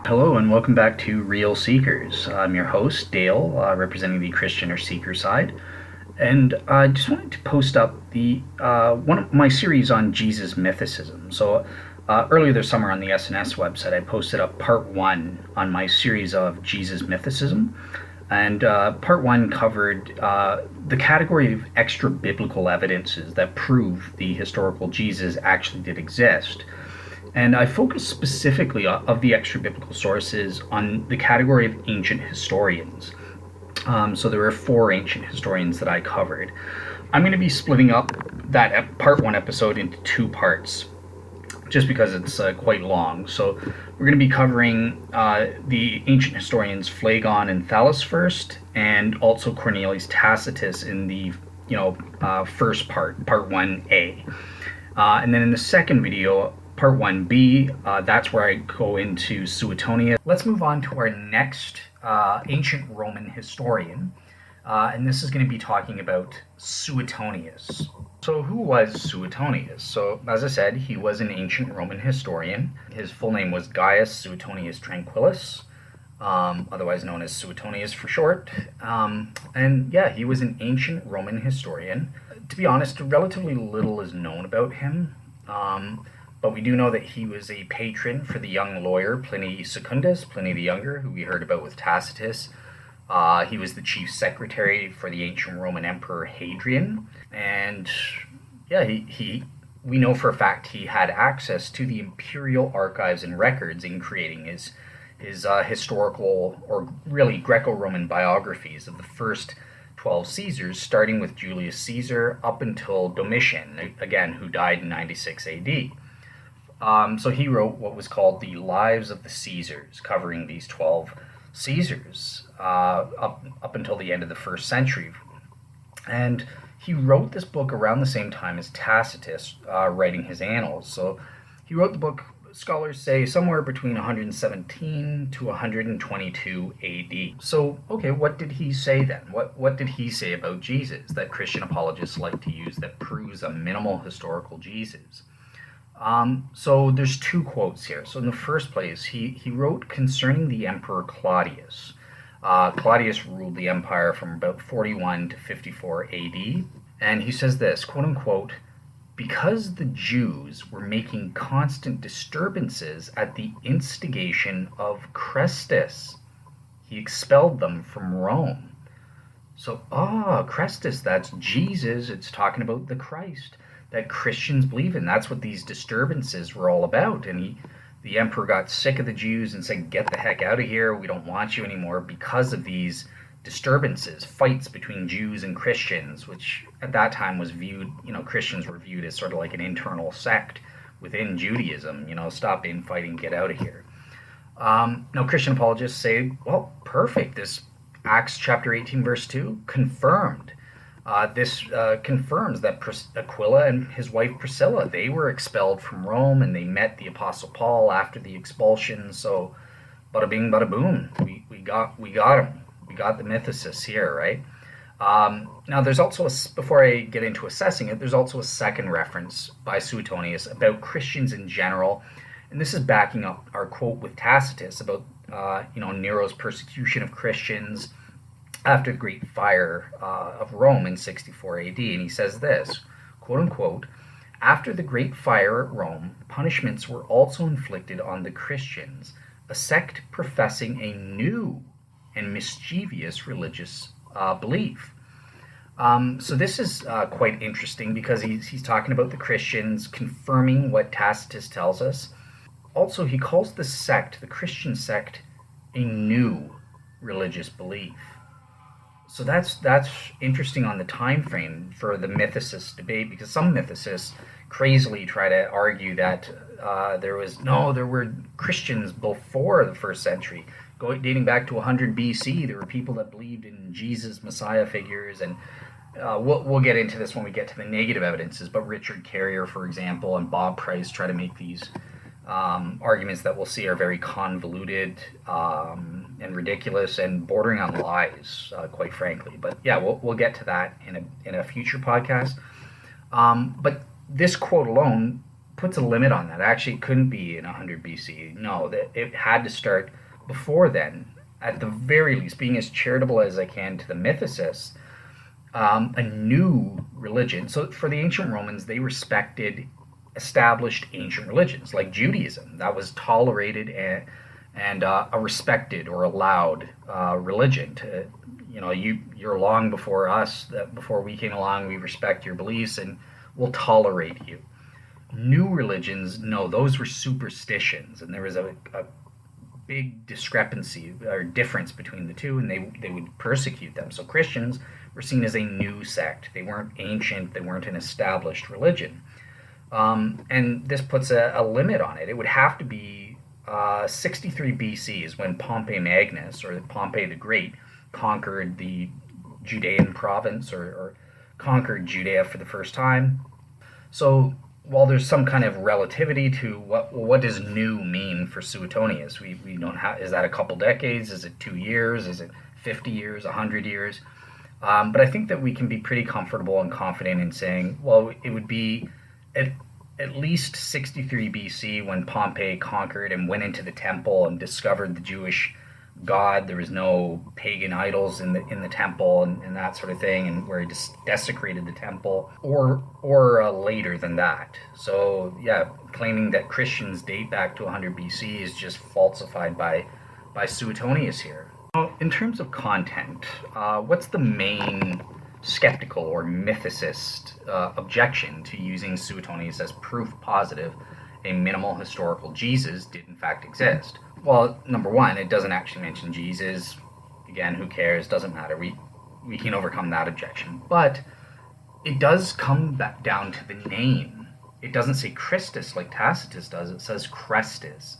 Hello and welcome back to Real Seekers. I'm your host, Dale, representing the Christian or Seeker side. And I just wanted to post up the one of my series on Jesus mythicism. So earlier this summer on the SNS website, I posted up part one on my series of Jesus mythicism. And part one covered the category of extra biblical evidences that prove the historical Jesus actually did exist. And I focused specifically of the extra biblical sources on the category of ancient historians. So there were four ancient historians that I covered. I'm going to be splitting up that part one episode into two parts, just because it's quite long. So we're going to be covering the ancient historians Phlegon and Thales first, and also Cornelius Tacitus in the first part 1A. And then in the second video, part 1B, that's where I go into Suetonius. Let's move on to our next ancient Roman historian, and this is going to be talking about Suetonius. So who was Suetonius? So as I said, he was an ancient Roman historian. His full name was Gaius Suetonius Tranquillus, otherwise known as Suetonius for short. And yeah, he was an ancient Roman historian. To be honest, relatively little is known about him. But we do know that he was a patron for the young lawyer Pliny Secundus, Pliny the Younger, who we heard about with Tacitus. He was the chief secretary for the ancient Roman Emperor Hadrian. And yeah, we know for a fact he had access to the imperial archives and records in creating his historical, or really Greco-Roman biographies of the first 12 Caesars, starting with Julius Caesar up until Domitian, again, who died in 96 AD. So he wrote what was called the Lives of the Caesars, covering these 12 Caesars up until the end of the first century. And he wrote this book around the same time as Tacitus, writing his annals. So he wrote the book, scholars say, somewhere between 117 to 122 AD. So, okay, what did he say then? What did he say about Jesus that Christian apologists like to use that proves a minimal historical Jesus? So there's two quotes here. So in the first place, he wrote concerning the Emperor Claudius. Claudius ruled the empire from about 41 to 54 AD. And he says this, quote unquote, "Because the Jews were making constant disturbances at the instigation of Chrestus, he expelled them from Rome." So, Chrestus, that's Jesus. It's talking about the Christ that Christians believe in. That's what these disturbances were all about. And the emperor got sick of the Jews and said, "Get the heck out of here. We don't want you anymore," because of these disturbances, fights between Jews and Christians, which at that time was viewed, Christians were viewed as sort of like an internal sect within Judaism. Stop infighting, get out of here. Now, Christian apologists say, well, perfect. This Acts chapter 18, verse 2 confirmed. This confirms that Aquila and his wife Priscilla, they were expelled from Rome, and they met the Apostle Paul after the expulsion. So, bada bing, bada boom, we got him. We got the mythicists here, right? Now, there's also, before I get into assessing it, there's also a second reference by Suetonius about Christians in general, and this is backing up our quote with Tacitus about Nero's persecution of Christians after the Great Fire of Rome in 64 AD. And he says this, quote unquote, "After the Great Fire at Rome, punishments were also inflicted on the Christians, a sect professing a new and mischievous religious belief." So this is quite interesting because he's talking about the Christians, confirming what Tacitus tells us. Also, he calls the sect, the Christian sect, a new religious belief. So that's interesting on the time frame for the mythicist debate, because some mythicists crazily try to argue that there were Christians before the first century, dating back to 100 BC. There were people that believed in Jesus, Messiah figures, and we'll get into this when we get to the negative evidences. But Richard Carrier, for example, and Bob Price try to make these arguments that we'll see are very convoluted and ridiculous and bordering on lies, quite frankly. But yeah, we'll get to that in a future podcast. But this quote alone puts a limit on that. Actually, it couldn't be in 100 BC. No, that it had to start before then. At the very least, being as charitable as I can to the mythicists, a new religion. So for the ancient Romans, they respected established ancient religions like Judaism. That was tolerated and a respected or allowed religion. To you're long before us. That before we came along, we respect your beliefs and we'll tolerate you. New religions, no, those were superstitions, and there was a big discrepancy or difference between the two, and they would persecute them. So Christians were seen as a new sect. They weren't ancient. They weren't an established religion. And this puts a limit on it. It would have to be 63 BC is when Pompey Magnus, or Pompey the Great, conquered the Judean province, or conquered Judea for the first time. So while there's some kind of relativity to what does new mean for Suetonius, we don't have, is that a couple decades? Is it 2 years? Is it 50 years, 100 years? But I think that we can be pretty comfortable and confident in saying, well, it would be at least 63 BC when Pompey conquered and went into the temple and discovered the Jewish God. There was no pagan idols in the temple and that sort of thing, and where he just desecrated the temple, or later than that. So yeah, claiming that Christians date back to 100 BC is just falsified by Suetonius here. Now, in terms of content, what's the main skeptical or mythicist objection to using Suetonius as proof positive a minimal historical Jesus did in fact exist? Well, number one, it doesn't actually mention Jesus. Again, who cares? Doesn't matter. We can overcome that objection. But it does come back down to the name. It doesn't say Christus like Tacitus does. It says Chrestus.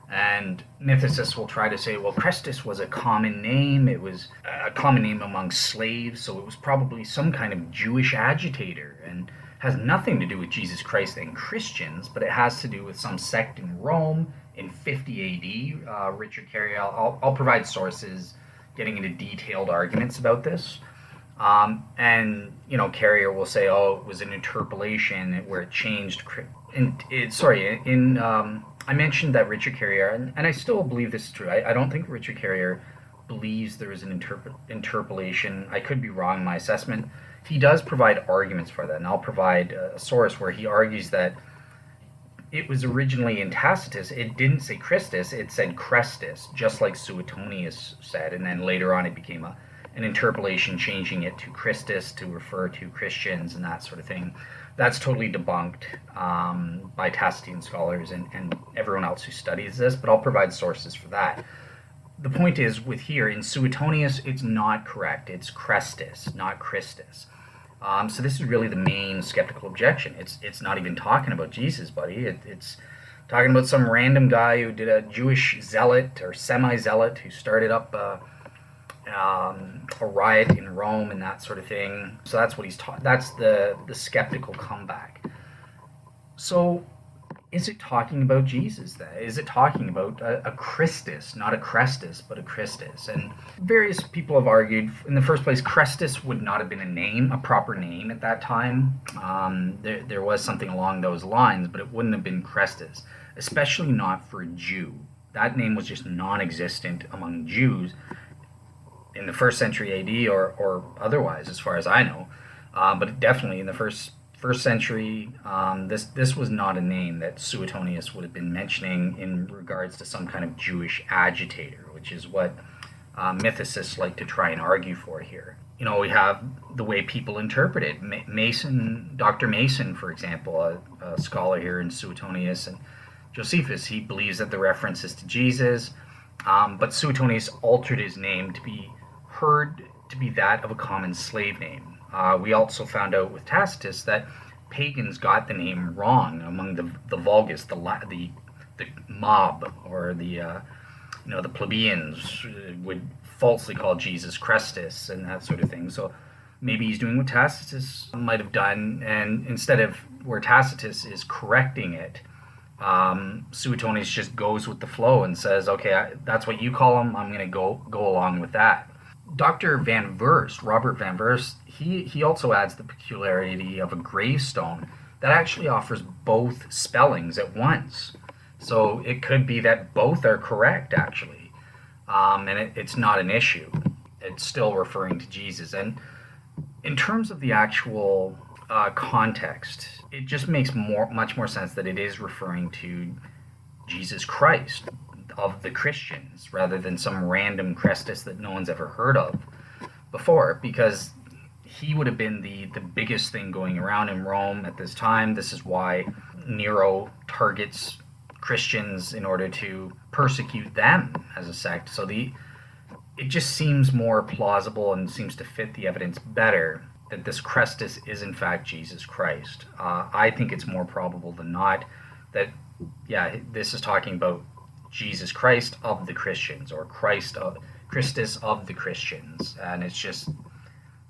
And mythicists will try to say, well, Chrestus was a common name. It was a common name among slaves, so it was probably some kind of Jewish agitator and has nothing to do with Jesus Christ and Christians, but it has to do with some sect in Rome in 50 AD. Richard Carrier, I'll provide sources getting into detailed arguments about this. And, Carrier will say, oh, it was an interpolation where it changed. I mentioned that Richard Carrier, and I still believe this is true. I don't think Richard Carrier believes there is an interpolation. I could be wrong in my assessment. He does provide arguments for that, and I'll provide a source where he argues that it was originally in Tacitus. It didn't say Christus, it said Chrestus, just like Suetonius said, and then later on it became an interpolation, changing it to Christus to refer to Christians and that sort of thing. That's totally debunked by Tacitan scholars and everyone else who studies this, but I'll provide sources for that. The point is, with here, in Suetonius, it's not correct. It's Chrestus, not Christus. So this is really the main skeptical objection. It's not even talking about Jesus, buddy. It's talking about some random guy who did a Jewish zealot or semi-zealot who started up a riot in Rome and that sort of thing. So that's what he's taught. That's the skeptical comeback. So is it talking about Jesus then? Is it talking about a Christus, not a Chrestus, but a Christus? And various people have argued, in the first place, Chrestus would not have been a name, a proper name at that time. There was something along those lines, but it wouldn't have been Chrestus, especially not for a Jew. That name was just non-existent among Jews in the 1st century AD or otherwise, as far as I know. But definitely in the first century, this was not a name that Suetonius would have been mentioning in regards to some kind of Jewish agitator, which is what mythicists like to try and argue for here. We have the way people interpret it. Dr. Mason, for example, a scholar here in Suetonius and Josephus, he believes that the reference is to Jesus, but Suetonius altered his name to be heard to be that of a common slave name. We also found out with Tacitus that pagans got the name wrong among the vulgus, the mob, or the plebeians would falsely call Jesus Chrestus and that sort of thing. So maybe he's doing what Tacitus might have done, and instead of where Tacitus is correcting it, Suetonius just goes with the flow and says, okay, that's what you call him, I'm going to go along with that. Dr. Robert Van Verst, he also adds the peculiarity of a gravestone that actually offers both spellings at once. So it could be that both are correct, actually. And it's not an issue. It's still referring to Jesus. And in terms of the actual context, it just makes much more sense that it is referring to Jesus Christ of the Christians rather than some random Christus that no one's ever heard of before, because he would have been the biggest thing going around in Rome at this time. This is why Nero targets Christians in order to persecute them as a sect. So it just seems more plausible and seems to fit the evidence better that this Christus is in fact Jesus Christ. I think it's more probable than not that, yeah, this is talking about Jesus Christ of the Christians, or Christus of the Christians. And it's just,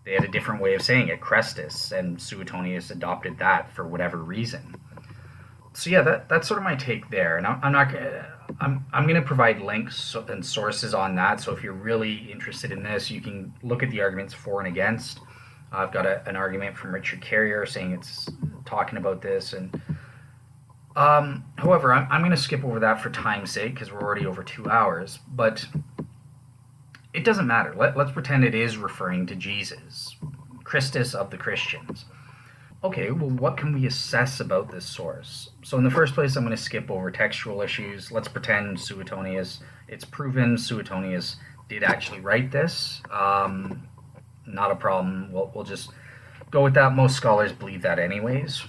they had a different way of saying it, Christus, and Suetonius adopted that for whatever reason. So yeah, that's sort of my take there. And I'm going to provide links and sources on that. So if you're really interested in this, you can look at the arguments for and against. I've got an argument from Richard Carrier saying it's talking about this. And however, I'm going to skip over that for time's sake because we're already over 2 hours. But it doesn't matter. Let's pretend it is referring to Jesus, Christus of the Christians. Okay, well, what can we assess about this source? So in the first place, I'm going to skip over textual issues. Let's pretend Suetonius, it's proven Suetonius did actually write this. Not a problem. We'll just go with that. Most scholars believe that anyways,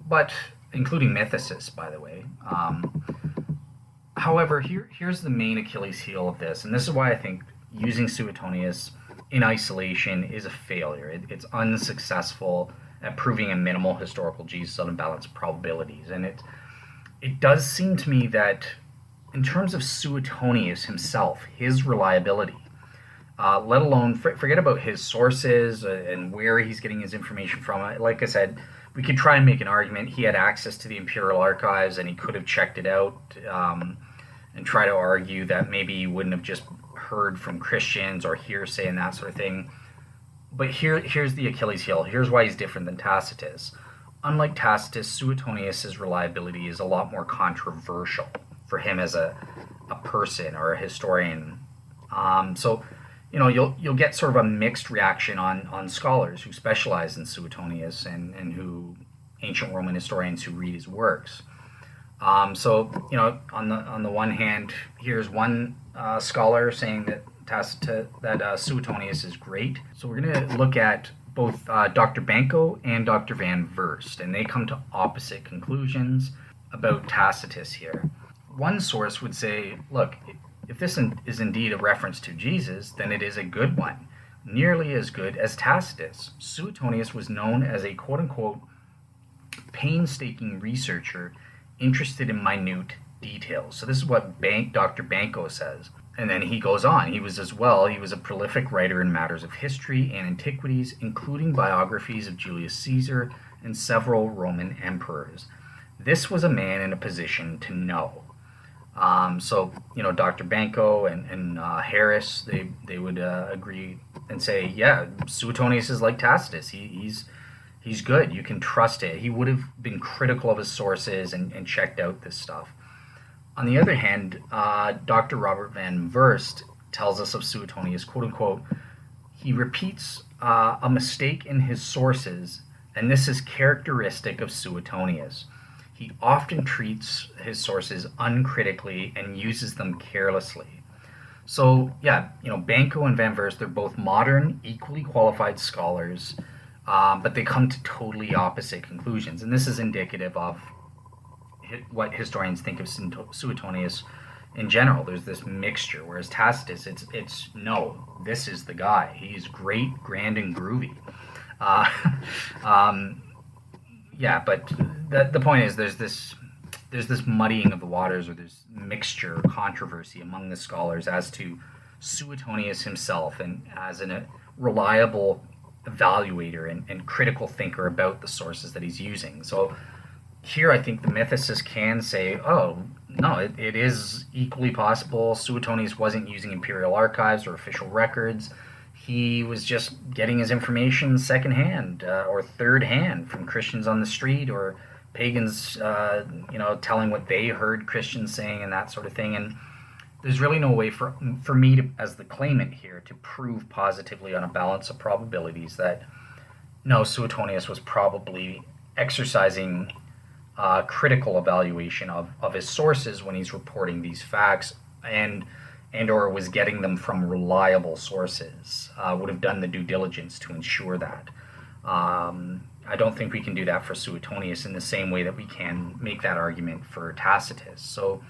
but including mythicists, by the way. However, here's the main Achilles heel of this, and this is why I think using Suetonius in isolation is a failure. It's unsuccessful at proving a minimal historical Jesus on a balance of probabilities. And it does seem to me that in terms of Suetonius himself, his reliability, let alone, forget about his sources and where he's getting his information from. Like I said, we could try and make an argument. He had access to the imperial archives and he could have checked it out and try to argue that maybe he wouldn't have just heard from Christians or hearsay and that sort of thing. But here's the Achilles heel. Here's why he's different than Tacitus. Unlike Tacitus, Suetonius' reliability is a lot more controversial for him as a person or a historian. So, you'll get sort of a mixed reaction on scholars who specialize in Suetonius and who ancient Roman historians who read his works. So, on the one hand, here's one scholar saying that Suetonius is great. So we're going to look at both Dr. Banco and Dr. Van Verst, and they come to opposite conclusions about Tacitus here. One source would say, look, if this is indeed a reference to Jesus, then it is a good one, nearly as good as Tacitus. Suetonius was known as a quote-unquote painstaking researcher interested in minute details. So this is what Dr. Banco says. And then he goes on. He was a prolific writer in matters of history and antiquities, including biographies of Julius Caesar and several Roman emperors. This was a man in a position to know. So, Dr. Banco and Harris, they would agree and say, yeah, Suetonius is like Tacitus. He's good. You can trust it. He would have been critical of his sources and checked out this stuff. On the other hand, Dr. Robert Van Verst tells us of Suetonius, quote-unquote, he repeats a mistake in his sources, and this is characteristic of Suetonius. He often treats his sources uncritically and uses them carelessly. So, yeah, Banco and Van Verst, they're both modern, equally qualified scholars, but they come to totally opposite conclusions, and this is indicative of what historians think of Suetonius in general. There's this mixture, whereas Tacitus, it's no, this is the guy. He's great, grand, and groovy. Yeah, but the point is there's this muddying of the waters, or this mixture, controversy among the scholars as to Suetonius himself and as a reliable evaluator and critical thinker about the sources that he's using. So here I think the mythicists can say, oh, no, it is equally possible Suetonius wasn't using imperial archives or official records. he was just getting his information secondhand or third hand from Christians on the street or pagans, telling what they heard Christians saying and that sort of thing. And there's really no way for me to, as the claimant here, to prove positively on a balance of probabilities that no, Suetonius was probably exercising critical evaluation of his sources when he's reporting these facts, and or was getting them from reliable sources, would have done the due diligence to ensure that. I don't think we can do that for Suetonius in the same way that we can make that argument for Tacitus. So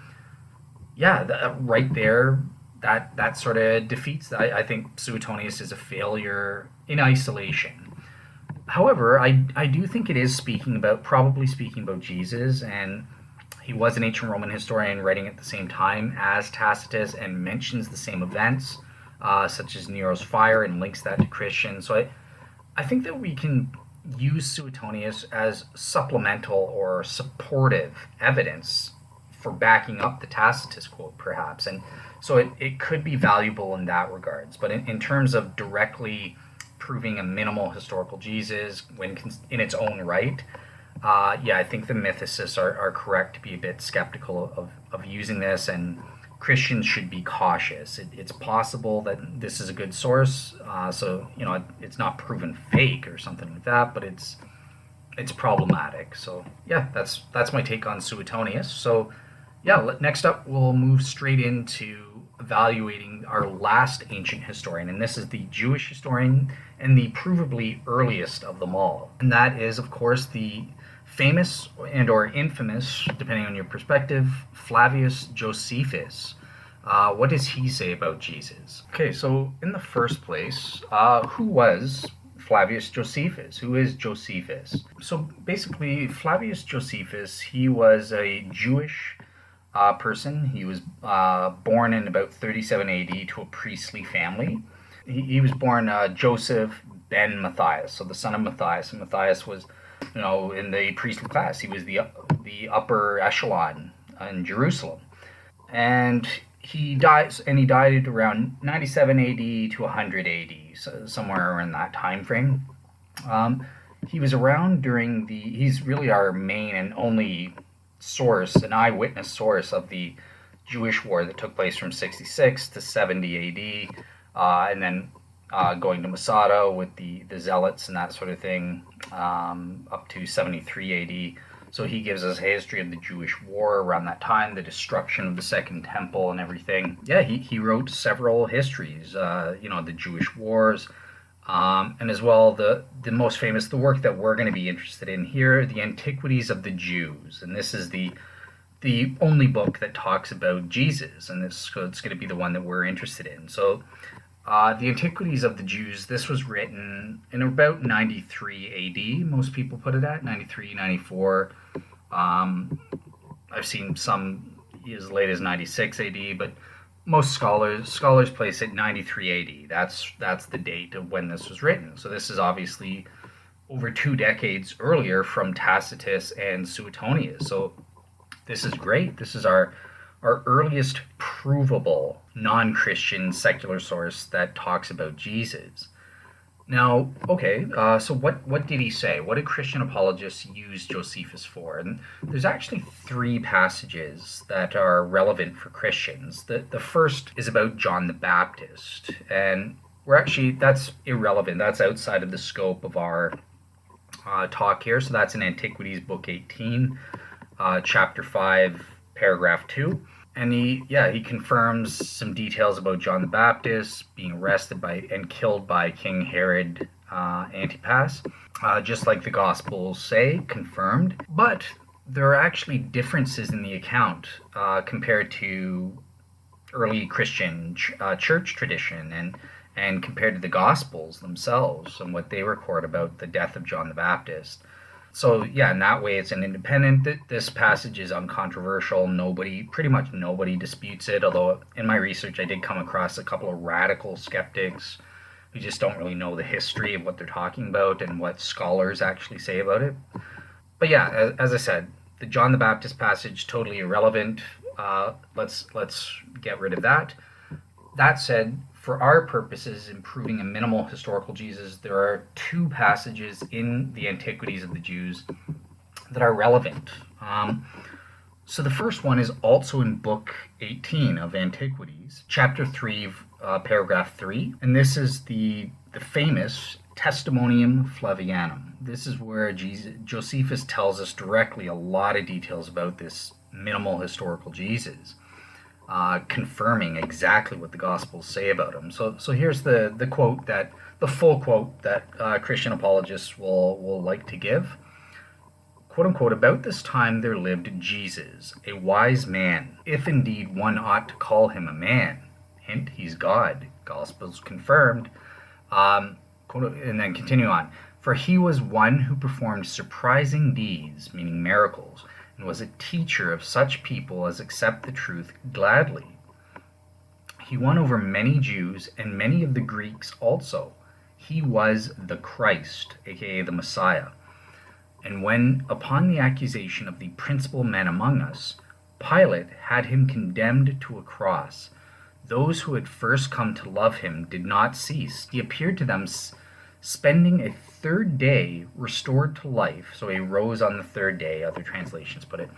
yeah, right there, that sort of defeats that. I think Suetonius is a failure in isolation. However, I do think it is probably speaking about Jesus, and he was an ancient Roman historian writing at the same time as Tacitus and mentions the same events, such as Nero's fire, and links that to Christians. So I think that we can use Suetonius as supplemental or supportive evidence for backing up the Tacitus quote, perhaps. And so it could be valuable in that regards. But in terms of directly proving a minimal historical Jesus when in its own right, I think the mythicists are correct to be a bit skeptical of using this, and Christians should be cautious. It's possible that this is a good source, so it's not proven fake or something like that, but it's problematic. So yeah, that's my take on Suetonius. So yeah, next up we'll move straight into evaluating our last ancient historian, and this is the Jewish historian and the provably earliest of them all, and that is, of course, the famous and or infamous, depending on your perspective, Flavius Josephus. What does he say about Jesus? Okay, so in the first place, who was Flavius Josephus? Who is Josephus? So basically, Flavius Josephus, he was a Jewish person. He was born in about 37 AD to a priestly family. He was born Joseph ben Matthias, so the son of Matthias, and Matthias was, in the priestly class. He was the upper echelon in Jerusalem, and he died around 97 AD to 100 AD, so somewhere in that time frame. He was around he's really our main and only source, an eyewitness source of the Jewish war that took place from 66 to 70 AD, and then going to Masada with the Zealots and that sort of thing, up to 73 AD. So he gives us a history of the Jewish war around that time, the destruction of the Second Temple and everything. Yeah, he wrote several histories, the Jewish wars, and as well the most famous, the work that we're going to be interested in here, the Antiquities of the Jews. And this is the only book that talks about Jesus, and it's going to be the one that we're interested in. So the Antiquities of the Jews, this was written in about 93 AD. Most people put it at 93, 94. I've seen some as late as 96 AD, but most scholars place it 93 AD. That's the date of when this was written. So this is obviously over 2 decades earlier from Tacitus and Suetonius. So this is great. This is our earliest provable non-Christian secular source that talks about Jesus. Now, okay, so what did he say? What did Christian apologists use Josephus for? And there's actually 3 passages that are relevant for Christians. The first is about John the Baptist, and that's irrelevant. That's outside of the scope of our talk here. So that's in Antiquities, Book 18, Chapter 5, Paragraph 2. And he confirms some details about John the Baptist being arrested and killed by King Herod Antipas, just like the Gospels say, confirmed. But there are actually differences in the account compared to early Christian church tradition and compared to the Gospels themselves and what they record about the death of John the Baptist. So yeah, in that way, it's an independent. This passage is uncontroversial. Pretty much nobody disputes it. Although in my research, I did come across a couple of radical skeptics who just don't really know the history of what they're talking about and what scholars actually say about it. But yeah, as I said, the John the Baptist passage, totally irrelevant. Let's get rid of that. That said, for our purposes in proving a minimal historical Jesus, there are two passages in the Antiquities of the Jews that are relevant. So the first one is also in Book 18 of Antiquities, Chapter 3, Paragraph 3, and this is the famous Testimonium Flavianum. This is where Josephus tells us directly a lot of details about this minimal historical Jesus, confirming exactly what the Gospels say about him. So here's the full quote that Christian apologists will like to give. Quote unquote, about this time there lived Jesus, a wise man, if indeed one ought to call him a man. Hint, he's God. Gospels confirmed. And then continue on. For he was one who performed surprising deeds, meaning miracles, and was a teacher of such people as accept the truth gladly. He won over many Jews and many of the Greeks also. He was the Christ, aka the Messiah. And when, upon the accusation of the principal men among us, Pilate had him condemned to a cross, those who had first come to love him did not cease. He appeared to them, spending a third day restored to life. So he rose on the third day, other translations put it.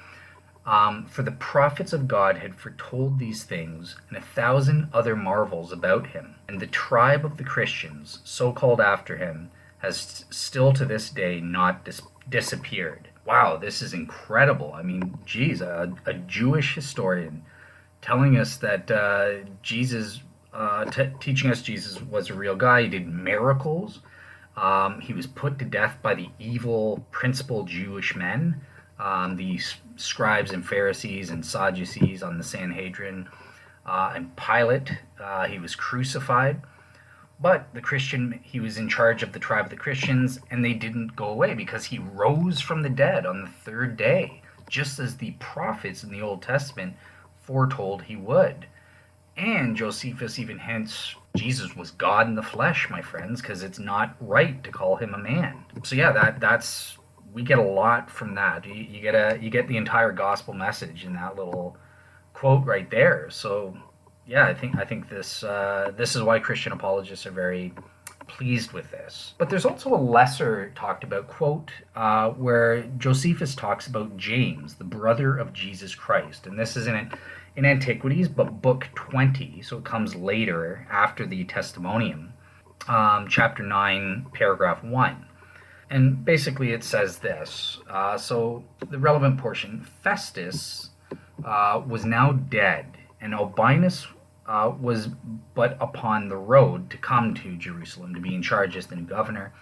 For the prophets of God had foretold these things, and 1,000 other marvels about him. And the tribe of the Christians, so called after him, has still to this day not disappeared. Wow, this is incredible. I mean, geez, a Jewish historian telling us that teaching us Jesus was a real guy. He did miracles. He was put to death by the evil principal Jewish men, the scribes and Pharisees and Sadducees on the Sanhedrin, and Pilate. He was crucified. But he was in charge of the tribe of the Christians, and they didn't go away because he rose from the dead on the third day, just as the prophets in the Old Testament foretold he would. And Josephus even hints Jesus was God in the flesh, my friends, because it's not right to call him a man. So yeah, that's we get a lot from that. You get the entire gospel message in that little quote right there. So yeah, I think this is why Christian apologists are very pleased with this. But there's also a lesser talked about quote where Josephus talks about James, the brother of Jesus Christ, and this is in Antiquities, but Book 20, so it comes later after the Testimonium, Chapter 9, Paragraph 1. And basically it says this. So the relevant portion, Festus was now dead, and Albinus was but upon the road to come to Jerusalem to be in charge as the new governor.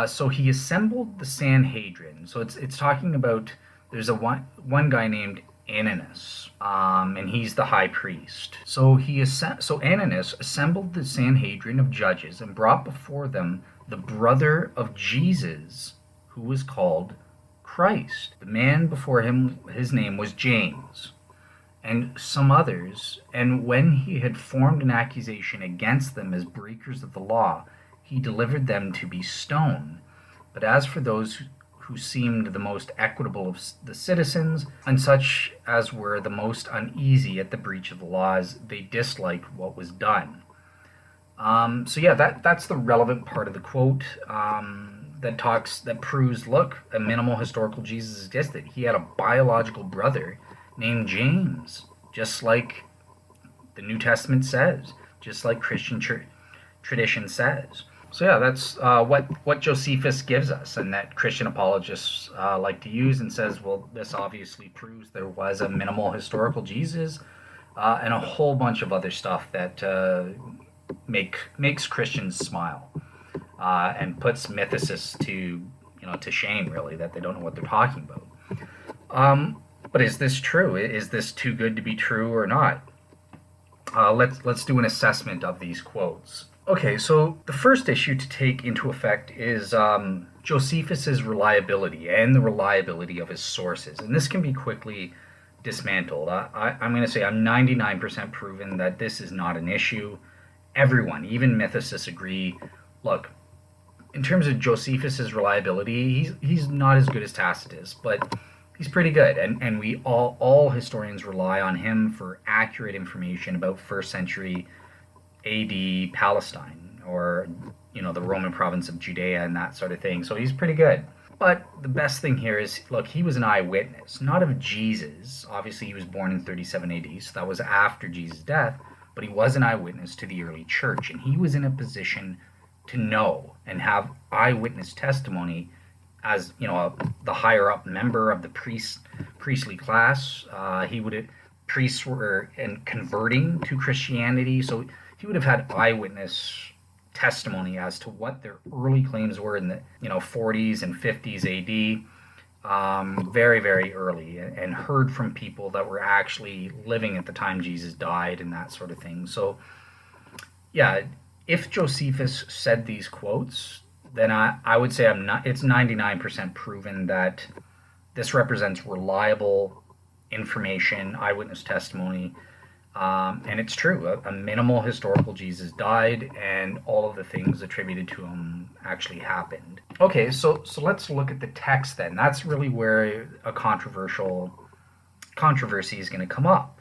So he assembled the Sanhedrin. So it's talking about there's one guy named Ananus, and he's the high priest. So Ananus assembled the Sanhedrin of judges and brought before them the brother of Jesus, who was called Christ. The man before him, his name was James, and some others, and when he had formed an accusation against them as breakers of the law, he delivered them to be stoned. But as for those who seemed the most equitable of the citizens, and such as were the most uneasy at the breach of the laws, they disliked what was done. So yeah, that's the relevant part of the quote that proves, look, a minimal historical Jesus existed. He had a biological brother named James, just like the New Testament says, just like Christian tradition says. So yeah, that's what Josephus gives us, and that Christian apologists like to use, and says, well, this obviously proves there was a minimal historical Jesus, and a whole bunch of other stuff that makes Christians smile, and puts mythicists to shame, really, that they don't know what they're talking about. But is this true? Is this too good to be true or not? Let's do an assessment of these quotes. Okay, so the first issue to take into effect is Josephus's reliability and the reliability of his sources, and this can be quickly dismantled. I'm going to say I'm 99% proven that this is not an issue. Everyone, even mythicists, agree. Look, in terms of Josephus's reliability, he's not as good as Tacitus, but he's pretty good, and we all historians rely on him for accurate information about first century AD Palestine, or the Roman province of Judea and that sort of thing. So he's pretty good. But the best thing here is, look, he was an eyewitness, not of Jesus. Obviously, he was born in 37 AD, so that was after Jesus' death, but he was an eyewitness to the early church, and he was in a position to know and have eyewitness testimony as, the higher up member of the priestly class. Priests were converting to Christianity, so he would have had eyewitness testimony as to what their early claims were in the 40s and 50s AD, very, very early, and heard from people that were actually living at the time Jesus died and that sort of thing. So yeah, if Josephus said these quotes, then I would say it's 99% proven that this represents reliable information, eyewitness testimony. And it's true. A minimal historical Jesus died, and all of the things attributed to him actually happened. Okay, so let's look at the text then. That's really where a controversy is going to come up.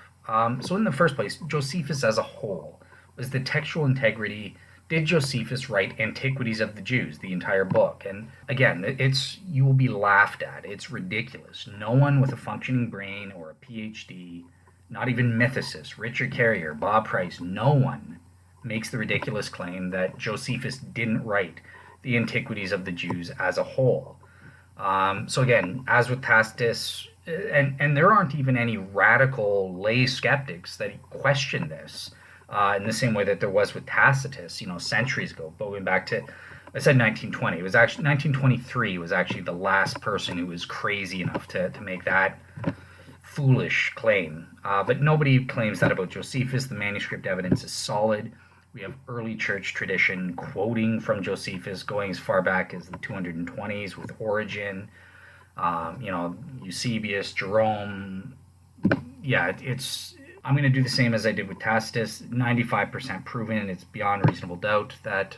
So in the first place, Josephus as a whole, was the textual integrity. Did Josephus write Antiquities of the Jews, the entire book? And again, you will be laughed at. It's ridiculous. No one with a functioning brain or a PhD, not even mythicists, Richard Carrier, Bob Price, no one makes the ridiculous claim that Josephus didn't write the Antiquities of the Jews as a whole. So again, as with Tacitus, and there aren't even any radical lay skeptics that question this in the same way that there was with Tacitus, centuries ago, going back to, I said 1920. It was actually 1923 was actually the last person who was crazy enough to make that foolish claim. But nobody claims that about Josephus. The manuscript evidence is solid. We have early church tradition quoting from Josephus going as far back as the 220s with Origen, Eusebius, Jerome. Yeah, I'm going to do the same as I did with Tacitus. 95% proven. It's beyond reasonable doubt that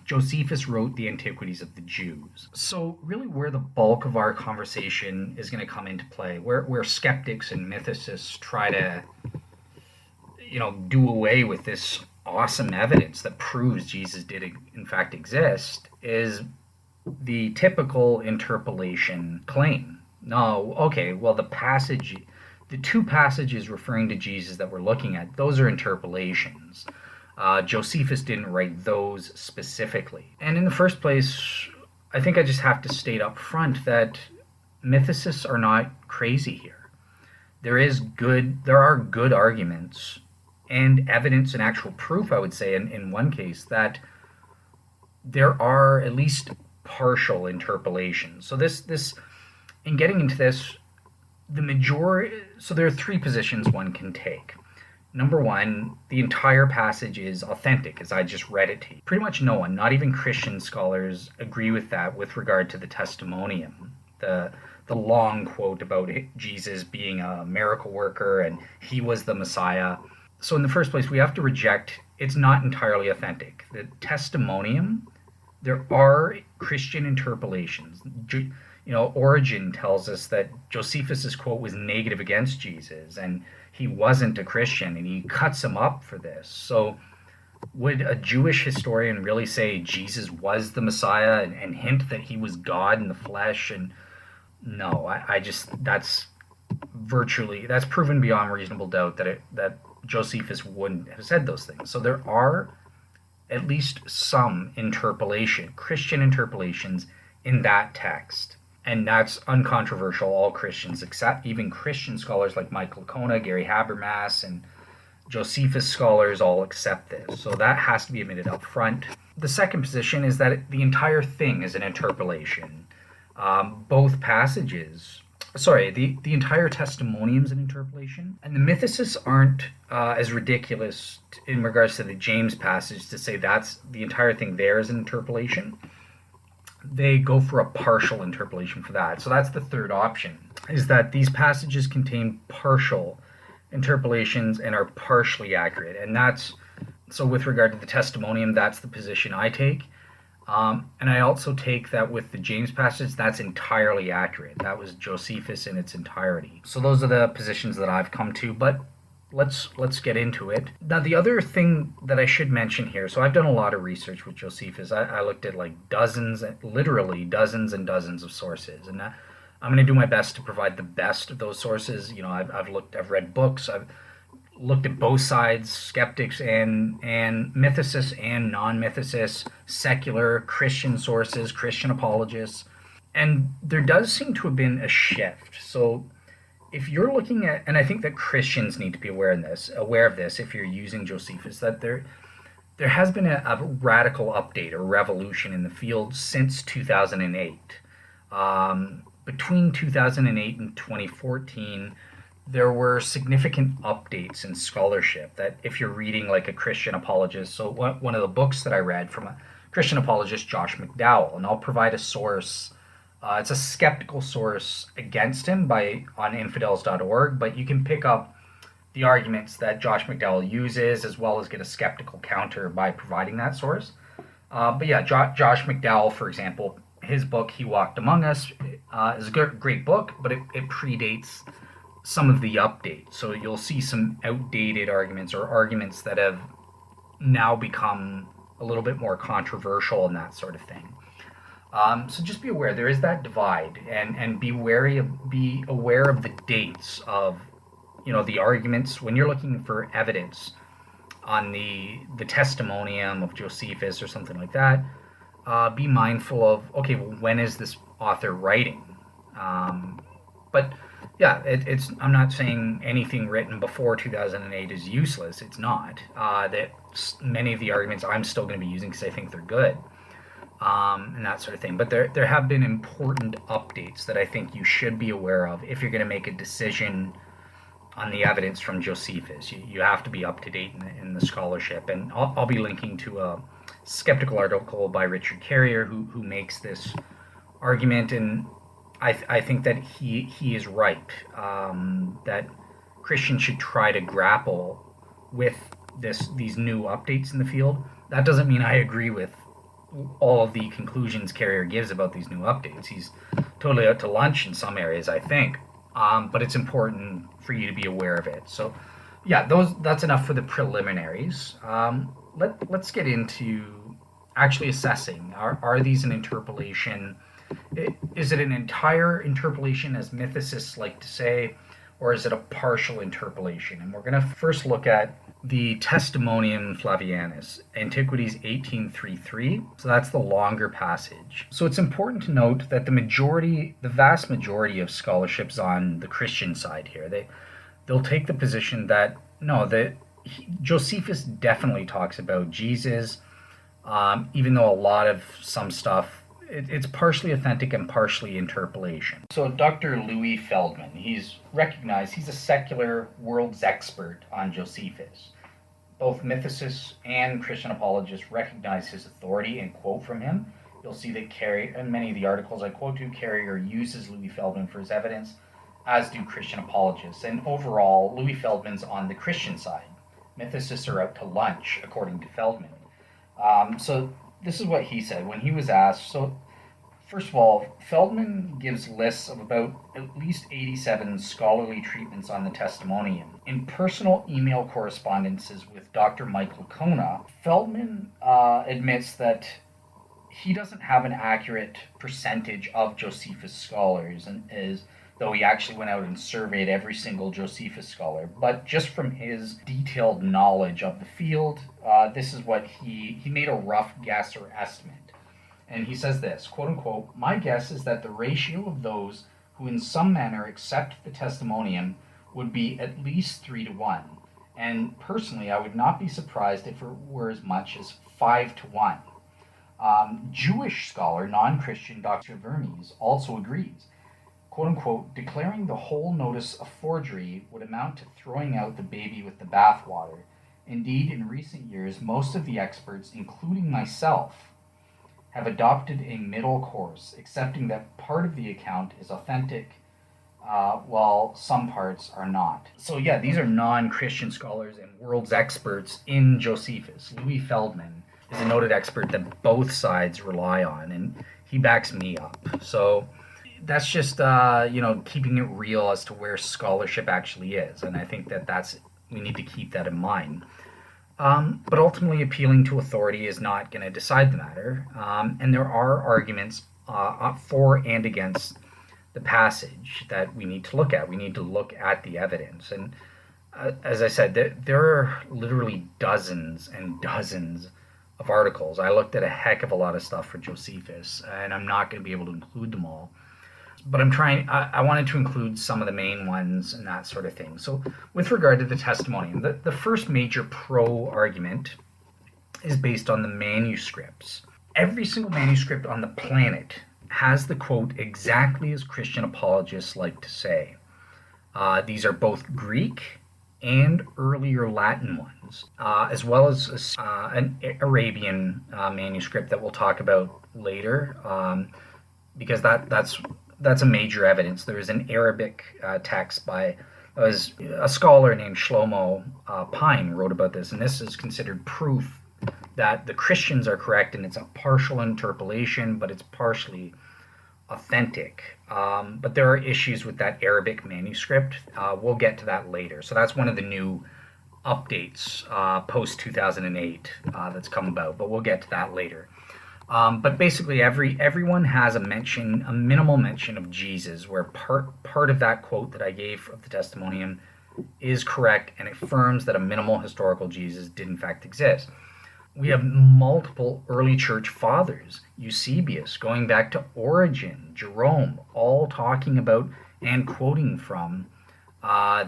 Josephus wrote the Antiquities of the Jews. So really where the bulk of our conversation is going to come into play, where skeptics and mythicists try to, do away with this awesome evidence that proves Jesus did in fact exist, is the typical interpolation claim. No, okay, well the two passages referring to Jesus that we're looking at, those are interpolations. Josephus didn't write those specifically. And in the first place, I think I just have to state up front that mythicists are not crazy here. There are good arguments and evidence and actual proof, I would say, in one case, that there are at least partial interpolations. So in getting into this, so there are three positions one can take. Number one, the entire passage is authentic, as I just read it to you. Pretty much no one, not even Christian scholars, agree with that with regard to the Testimonium, the long quote about Jesus being a miracle worker and he was the Messiah. So in the first place, we have to reject it's not entirely authentic. The Testimonium, there are Christian interpolations. Origen tells us that Josephus's quote was negative against Jesus, and he wasn't a Christian, and he cuts him up for this. So would a Jewish historian really say Jesus was the Messiah and hint that he was God in the flesh? And no, that's proven beyond reasonable doubt that Josephus wouldn't have said those things. So there are at least some Christian interpolations in that text. And that's uncontroversial. All Christians, except even Christian scholars like Michael Licona, Gary Habermas, and Josephus scholars all accept this. So that has to be admitted up front. The second position is that the entire thing is an interpolation. Both passages, the entire Testimonium is an interpolation. And the mythicists aren't as ridiculous in regards to the James passage to say that's the entire thing there is an interpolation. They go for a partial interpolation for that. So that's the third option, is that these passages contain partial interpolations and are partially accurate. And so with regard to the Testimonium, that's the position I take. And I also take that with the James passage, that's entirely accurate. That was Josephus in its entirety. So those are the positions that I've come to. But let's get into it. Now, the other thing that I should mention here, so I've done a lot of research with Josephus. I looked at like dozens, literally dozens and dozens of sources, and I'm going to do my best to provide the best of those sources. I've read books, I've looked at both sides, skeptics and mythicists and non-mythicists, secular Christian sources, Christian apologists, and there does seem to have been a shift. So if you're looking at, and I think that Christians need to be aware of this if you're using Josephus, that there has been a radical update or revolution in the field since 2008. Between 2008 and 2014, there were significant updates in scholarship that if you're reading like a Christian apologist, so one of the books that I read from a Christian apologist, Josh McDowell, and I'll provide a source. It's a skeptical source against him on infidels.org, but you can pick up the arguments that Josh McDowell uses as well as get a skeptical counter by providing that source. But yeah, Josh McDowell, for example, his book, He Walked Among Us, is a great book, but it predates some of the updates. So you'll see some outdated arguments or arguments that have now become a little bit more controversial and that sort of thing. So just be aware there is that divide, and be aware of the dates of the arguments when you're looking for evidence on the Testimonium of Josephus or something like that. Be mindful of, okay, well, when is this author writing? But yeah, I'm not saying anything written before 2008 is useless. It's not. That many of the arguments I'm still going to be using because I think they're good, and that sort of thing. But there have been important updates that I think you should be aware of if you're going to make a decision on the evidence from Josephus. You have to be up to date in the scholarship, and I'll be linking to a skeptical article by Richard Carrier who makes this argument, and I think that he is right, that Christians should try to grapple with these new updates in the field. That doesn't mean I agree with all of the conclusions Carrier gives about these new updates. He's totally out to lunch in some areas, I think, but it's important for you to be aware of it. So yeah, that's enough for the preliminaries. Let's get into actually assessing, are these an interpolation? Is it an entire interpolation, as mythicists like to say, or is it a partial interpolation? And we're going to first look at the Testimonium Flavianum, Antiquities 1833. So that's the longer passage. So it's important to note that the vast majority of scholarships on the Christian side here, they'll take the position that Josephus definitely talks about Jesus, even though a lot of some stuff, it's partially authentic and partially interpolation. So Dr. Louis Feldman, he's recognized, he's a secular world's expert on Josephus. Both mythicists and Christian apologists recognize his authority and quote from him. You'll see that Carrier, in many of the articles I quote to, Carrier uses Louis Feldman for his evidence, as do Christian apologists. And overall, Louis Feldman's on the Christian side. Mythicists are out to lunch, according to Feldman. So this is what he said when he was asked. So first of all, Feldman gives lists of about at least 87 scholarly treatments on the Testimonium. In personal email correspondences with Dr. Michael Kona, Feldman admits that he doesn't have an accurate percentage of Josephus scholars, and though he actually went out and surveyed every single Josephus scholar. But just from his detailed knowledge of the field, this is what he made a rough guess or estimate. And he says this, quote unquote, "My guess is that the ratio of those who in some manner accept the Testimonium would be at least 3-1. And personally, I would not be surprised if it were as much as 5-1. Jewish scholar, non-Christian Dr. Vermes also agrees, quote unquote, declaring the whole notice a forgery would amount to throwing out the baby with the bathwater. Indeed, in recent years, most of the experts, including myself, have adopted a middle course, accepting that part of the account is authentic, while some parts are not." So yeah, these are non-Christian scholars and world's experts in Josephus. Louis Feldman is a noted expert that both sides rely on, and he backs me up. So that's just keeping it real as to where scholarship actually is, and I think that that's we need to keep that in mind. But ultimately, appealing to authority is not going to decide the matter. And there are arguments for and against the passage that we need to look at. We need to look at the evidence. And as I said, there are literally dozens and dozens of articles. I looked at a heck of a lot of stuff for Josephus, and I'm not going to be able to include them all. But I wanted to include some of the main ones and that sort of thing. So with regard to the Testimonium, the first major pro argument is based on the manuscripts. Every single manuscript on the planet has the quote exactly as Christian apologists like to say. These are both Greek and earlier Latin ones, as well as an Arabian manuscript that we'll talk about later, because that's a major evidence. There is an Arabic text by a scholar named Shlomo Pine wrote about this, and this is considered proof that the Christians are correct, and it's a partial interpolation, but it's partially authentic. But there are issues with that Arabic manuscript. We'll get to that later. So that's one of the new updates post 2008 that's come about, but we'll get to that later. But basically, everyone has a minimal mention of Jesus, where part of that quote that I gave of the Testimonium is correct, and it affirms that a minimal historical Jesus did in fact exist. We have multiple early church fathers, Eusebius, going back to Origen, Jerome, all talking about and quoting from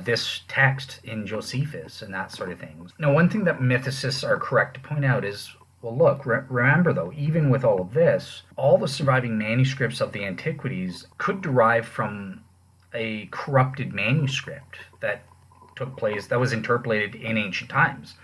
this text in Josephus and that sort of thing. Now, one thing that mythicists are correct to point out is, well, look, remember though, even with all of this, all the surviving manuscripts of the antiquities could derive from a corrupted manuscript that took place, that was interpolated in ancient times.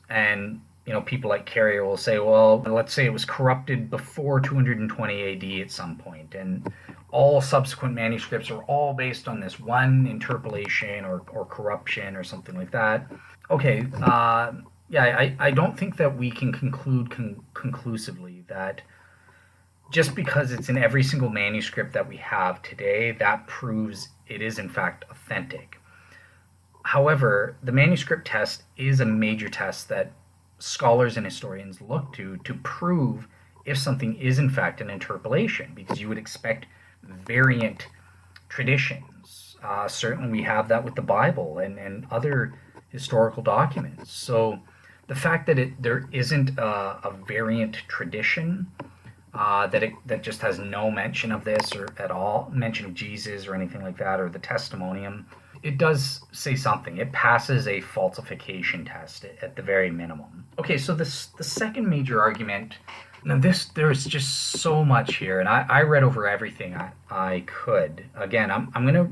And, people like Carrier will say, well, let's say it was corrupted before 220 AD at some point, and all subsequent manuscripts are all based on this one interpolation or corruption or something like that. Okay, I don't think that we can conclude conclusively that just because it's in every single manuscript that we have today, that proves it is in fact authentic. However, the manuscript test is a major test that scholars and historians look to prove if something is in fact an interpolation, because you would expect variant traditions. Certainly we have that with the Bible and other historical documents. So the fact that there isn't a variant tradition, that just has no mention of this or at all, mention of Jesus or anything like that, or the Testimonium, it does say something. It passes a falsification test at the very minimum. Okay, so the second major argument, now there's just so much here, and I read over everything I could. Again, I'm going to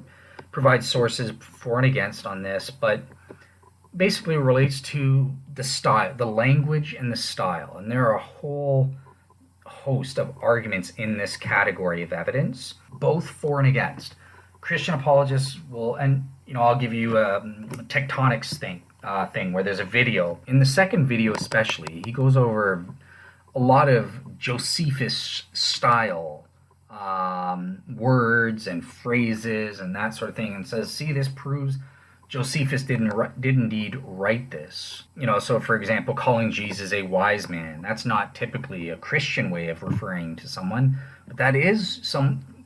provide sources for and against on this, but basically it relates to the style, the language and the style, and there are a whole host of arguments in this category of evidence, both for and against. Christian apologists will, and I'll give you a tectonics thing where there's a video. In the second video especially, he goes over a lot of Josephus style words and phrases and that sort of thing, and says, see, this proves Josephus did indeed write this. So for example, calling Jesus a wise man, that's not typically a Christian way of referring to someone, but that is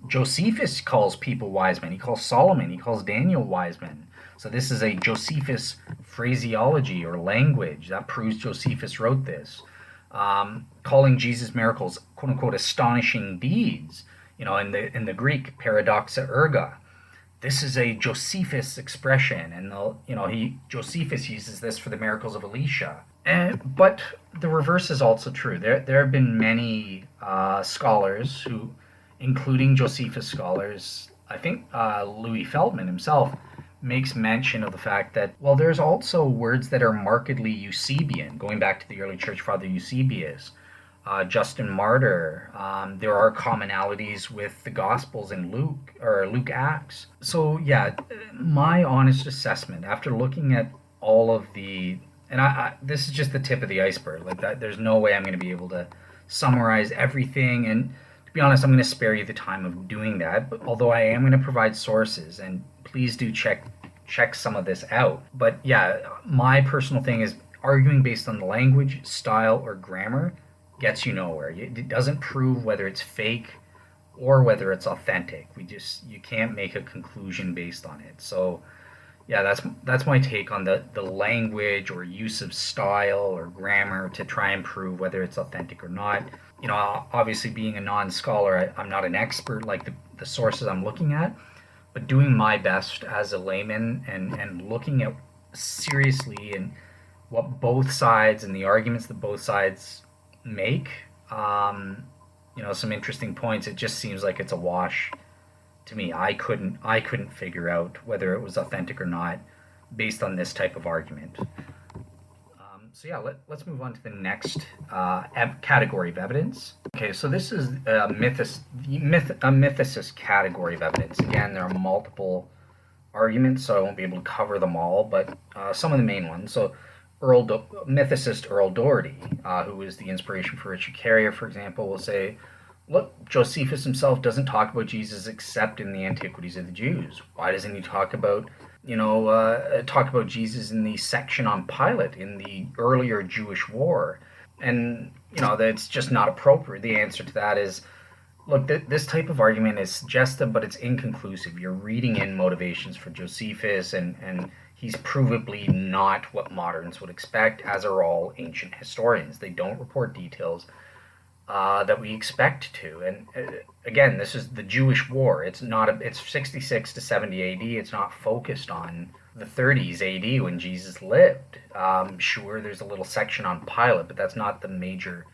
Josephus calls people wise men. He calls Solomon, he calls Daniel wise men. So this is a Josephus phraseology or language that proves Josephus wrote this. Calling Jesus' miracles, quote unquote, astonishing deeds, in the Greek, paradoxa erga. This is a Josephus expression, and Josephus uses this for the miracles of Elisha. But the reverse is also true. There have been many scholars who, including Josephus scholars, I think Louis Feldman himself makes mention of the fact that, well, there's also words that are markedly Eusebian, going back to the early church father Eusebius, Justin Martyr. There are commonalities with the Gospels in Luke Acts. So yeah, my honest assessment after looking at all of the, and this is just the tip of the iceberg, like that, there's no way I'm going to be able to summarize everything, and to be honest, I'm going to spare you the time of doing that, but although I am going to provide sources, and please do check check some of this out. But yeah, my personal thing is arguing based on the language, style, or grammar gets you nowhere. It doesn't prove whether it's fake or whether it's authentic. You can't make a conclusion based on it. So yeah, that's my take on the language or use of style or grammar to try and prove whether it's authentic or not. Obviously being a non-scholar, I'm not an expert like the sources I'm looking at, but doing my best as a layman and looking at seriously and what both sides and the arguments that both sides make. Some interesting points. It just seems like it's a wash to me. I couldn't figure out whether it was authentic or not based on this type of argument. So yeah, let's move on to the next category of evidence. Okay, so this is a mythicist category of evidence. Again, there are multiple arguments, so I won't be able to cover them all, but some of the main ones. So mythicist Earl Doherty, who is the inspiration for Richard Carrier, for example, will say, look, Josephus himself doesn't talk about Jesus except in the Antiquities of the Jews. Why doesn't he talk about Jesus in the section on Pilate in the earlier Jewish war? And, that's just not appropriate. The answer to that is, look, this type of argument is suggestive, but it's inconclusive. You're reading in motivations for Josephus, and he's provably not what moderns would expect, as are all ancient historians. They don't report details that we expect to. And again, this is the Jewish war. It's 66 to 70 AD. It's not focused on the 30s AD when Jesus lived. Sure, there's a little section on Pilate, but that's not the major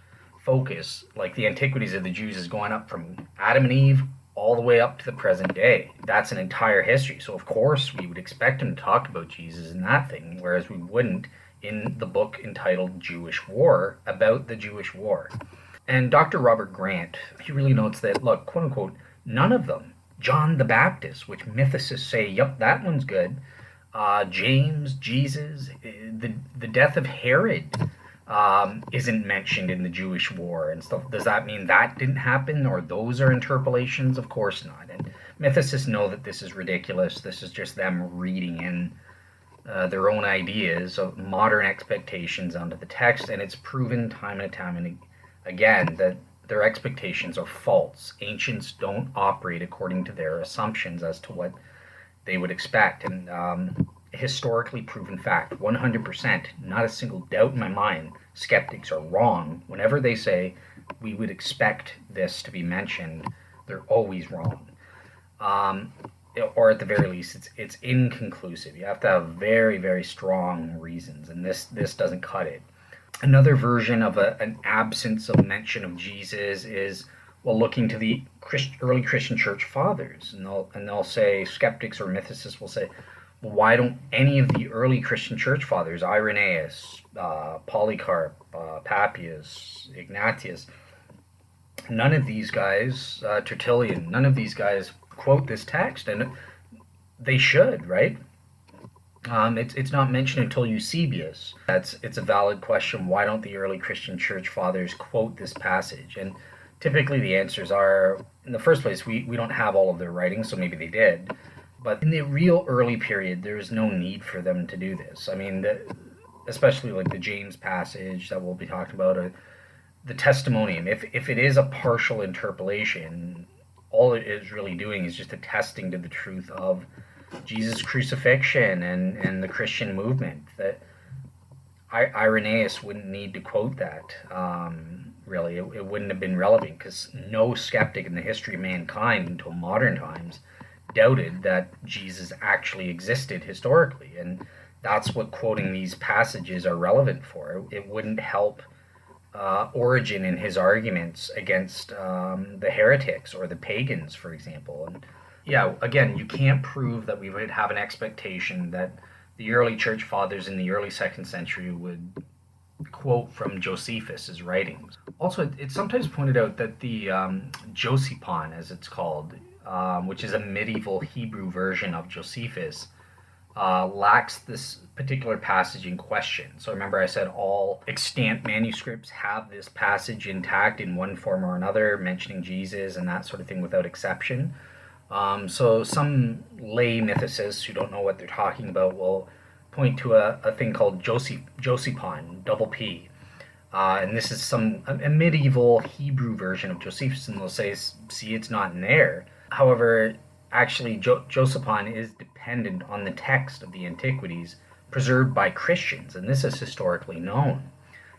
focus. Like the Antiquities of the Jews is going up from Adam and Eve all the way up to the present day. That's an entire history. So of course we would expect him to talk about Jesus in that thing, whereas we wouldn't in the book entitled Jewish War about the Jewish War. And Dr. Robert Grant, he really notes that, look, quote unquote, none of them, John the Baptist, which mythicists say, yep, that one's good, James, Jesus, the death of Herod isn't mentioned in the Jewish war and stuff. Does that mean that didn't happen, or those are interpolations? Of course not. And mythicists know that this is ridiculous. This is just them reading in their own ideas of modern expectations onto the text, and it's proven time and time and again that their expectations are false. Ancients don't operate according to their assumptions as to what they would expect. And historically proven fact, 100%, not a single doubt in my mind, skeptics are wrong. Whenever they say we would expect this to be mentioned, they're always wrong. Or at the very least, it's inconclusive. You have to have very, very strong reasons, and this doesn't cut it. Another version of an absence of mention of Jesus is, well, looking to the early Christian church fathers, and they'll say, skeptics or mythicists will say, well, why don't any of the early Christian church fathers, Irenaeus, Polycarp, Papias, Ignatius, none of these guys, Tertullian, none of these guys quote this text, and they should, right? It's not mentioned until Eusebius. It's a valid question. Why don't the early Christian church fathers quote this passage? And typically the answers are, in the first place, we don't have all of their writings, so maybe they did. But in the real early period, there is no need for them to do this. I mean, especially like the James passage that we'll be talking about, or the Testimonium. If it is a partial interpolation, all it is really doing is just attesting to the truth of Jesus' crucifixion and the Christian movement. That Irenaeus wouldn't need to quote that. Really, it wouldn't have been relevant, because no skeptic in the history of mankind until modern times doubted that Jesus actually existed historically, and that's what quoting these passages are relevant for. It wouldn't help Origen in his arguments against the heretics or the pagans, for example. And yeah, again, you can't prove that we would have an expectation that the early church fathers in the early 2nd century would quote from Josephus's writings. Also, it's sometimes pointed out that the Josephon, as it's called, which is a medieval Hebrew version of Josephus, lacks this particular passage in question. So remember I said all extant manuscripts have this passage intact in one form or another, mentioning Jesus and that sort of thing without exception. So some lay mythicists who don't know what they're talking about will point to a thing called Josephon, double P. And this is a medieval Hebrew version of Josephus, and they'll say, see, it's not in there. However, actually, Josephon is dependent on the text of the Antiquities preserved by Christians, and this is historically known.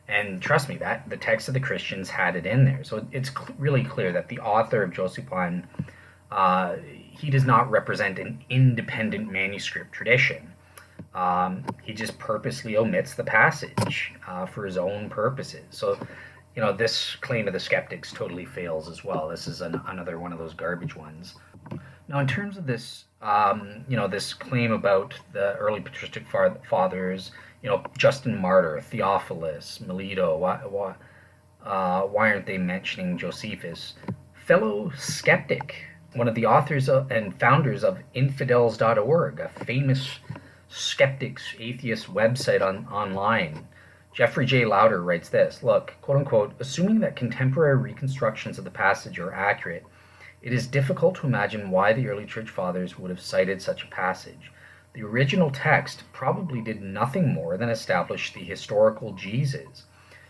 And trust me, that the text of the Christians had it in there. So it's really clear that the author of Josephon, he does not represent an independent manuscript tradition. He just purposely omits the passage for his own purposes. So, this claim of the skeptics totally fails as well. This is another one of those garbage ones. Now, in terms of this, this claim about the early patristic fathers, Justin Martyr, Theophilus, Melito, why aren't they mentioning Josephus? Fellow skeptic, one of the authors and founders of infidels.org, a famous skeptics, atheist website online, Jeffrey J. Lauder writes this, look, quote unquote, assuming that contemporary reconstructions of the passage are accurate, it is difficult to imagine why the early church fathers would have cited such a passage. The original text probably did nothing more than establish the historical Jesus.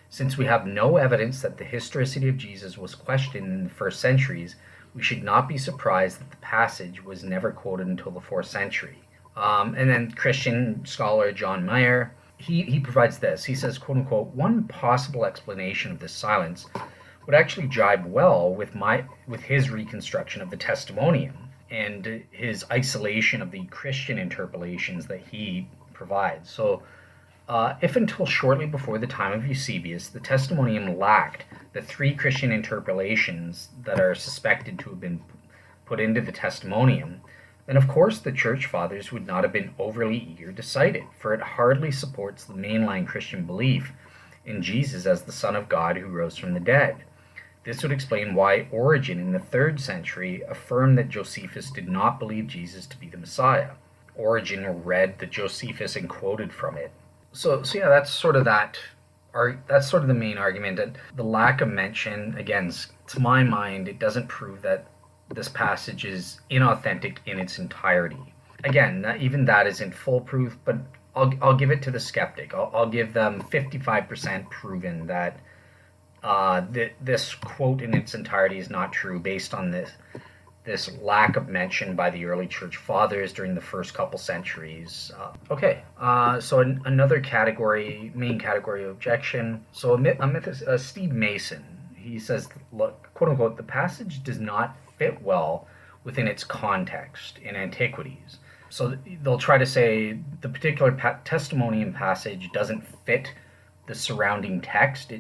Since we have no evidence that the historicity of Jesus was questioned in the first centuries, we should not be surprised that the passage was never quoted until the 4th century. And then Christian scholar John Mayer, he provides this. He says, quote unquote, one possible explanation of this silence would actually jibe well with his reconstruction of the Testimonium and his isolation of the Christian interpolations that he provides. So, if until shortly before the time of Eusebius, the Testimonium lacked the 3 Christian interpolations that are suspected to have been put into the Testimonium, then of course the Church Fathers would not have been overly eager to cite it, for it hardly supports the mainline Christian belief in Jesus as the Son of God who rose from the dead. This would explain why Origen in the 3rd century affirmed that Josephus did not believe Jesus to be the Messiah. Origen read the Josephus and quoted from it. So yeah, that's sort of the main argument. And the lack of mention, again, to my mind, it doesn't prove that this passage is inauthentic in its entirety. Again, even that isn't foolproof, but I'll give it to the skeptic. I'll give them 55% proven that this quote in its entirety is not true based on this lack of mention by the early church fathers during the first couple centuries. So another main category of objection. So Steve Mason, he says, look, quote unquote, the passage does not fit well within its context in Antiquities. So they'll try to say the particular Testimonium passage doesn't fit the surrounding text.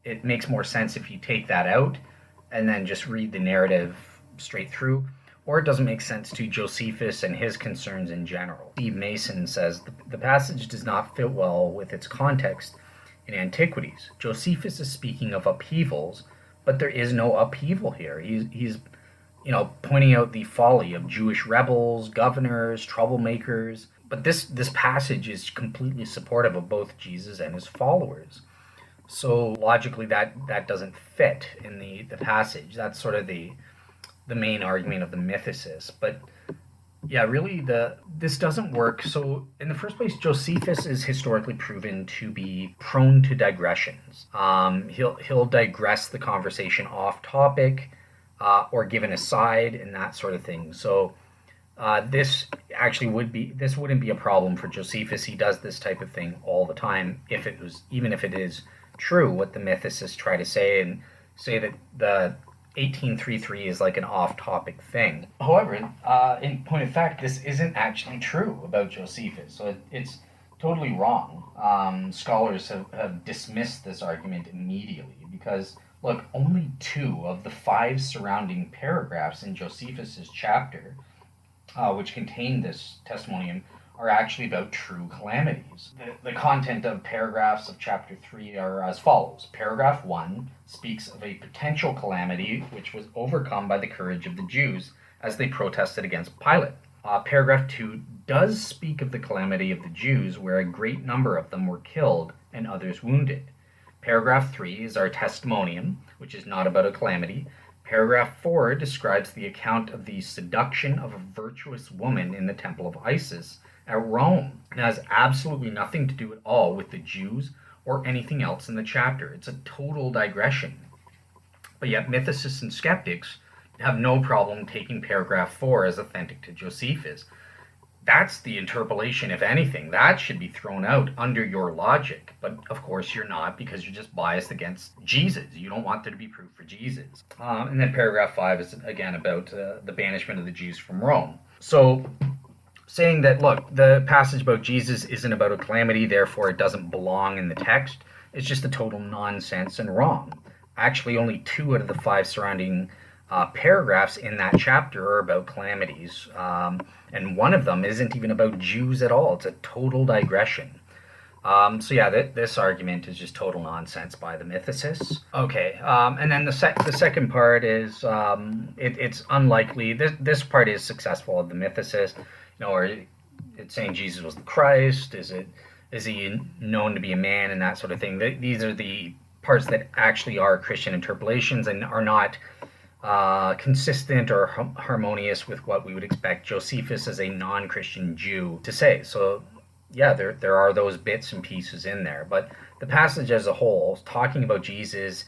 It makes more sense if you take that out and then just read the narrative straight through, or it doesn't make sense to Josephus and his concerns in general. Steve Mason says the passage does not fit well with its context in Antiquities. Josephus is speaking of upheavals, but there is no upheaval here. He's pointing out the folly of Jewish rebels, governors, troublemakers. But this passage is completely supportive of both Jesus and his followers. So logically, that doesn't fit in the passage. That's sort of the main argument of the mythicists. But yeah, really, this doesn't work. So in the first place, Josephus is historically proven to be prone to digressions. He'll digress the conversation off topic, or give an aside and that sort of thing. So this wouldn't be a problem for Josephus. He does this type of thing all the time. Even if it is true what the mythicists try to say, and say that the 1833 is like an off-topic thing. However, in point of fact, this isn't actually true about Josephus, so it's totally wrong. Scholars have dismissed this argument immediately because, look, only 2 of the 5 surrounding paragraphs in Josephus's chapter, which contain this testimonium, are actually about true calamities. The content of paragraphs of chapter 3 are as follows. Paragraph 1 speaks of a potential calamity which was overcome by the courage of the Jews as they protested against Pilate. Paragraph 2 does speak of the calamity of the Jews, where a great number of them were killed and others wounded. Paragraph 3 is our testimonium, which is not about a calamity. Paragraph 4 describes the account of the seduction of a virtuous woman in the temple of Isis at Rome. It has absolutely nothing to do at all with the Jews or anything else in the chapter. It's a total digression. But yet mythicists and skeptics have no problem taking paragraph 4 as authentic to Josephus. That's the interpolation, if anything. That should be thrown out under your logic. But of course you're not, because you're just biased against Jesus. You don't want there to be proof for Jesus. And then paragraph 5 is again about the banishment of the Jews from Rome. So saying that, look, the passage about Jesus isn't about a calamity, therefore it doesn't belong in the text, it's just a total nonsense and wrong. Actually, only 2 out of the 5 surrounding paragraphs in that chapter are about calamities, and one of them isn't even about Jews at all. It's a total digression. So yeah, this argument is just total nonsense by the mythicists. Okay, and then the second part is it's unlikely. This part is successful of the mythicists. Or it's saying Jesus was the Christ. Is he known to be a man and that sort of thing? These are the parts that actually are Christian interpolations and are not consistent or harmonious with what we would expect Josephus as a non-Christian Jew to say. So yeah, there are those bits and pieces in there, but the passage as a whole, talking about Jesus,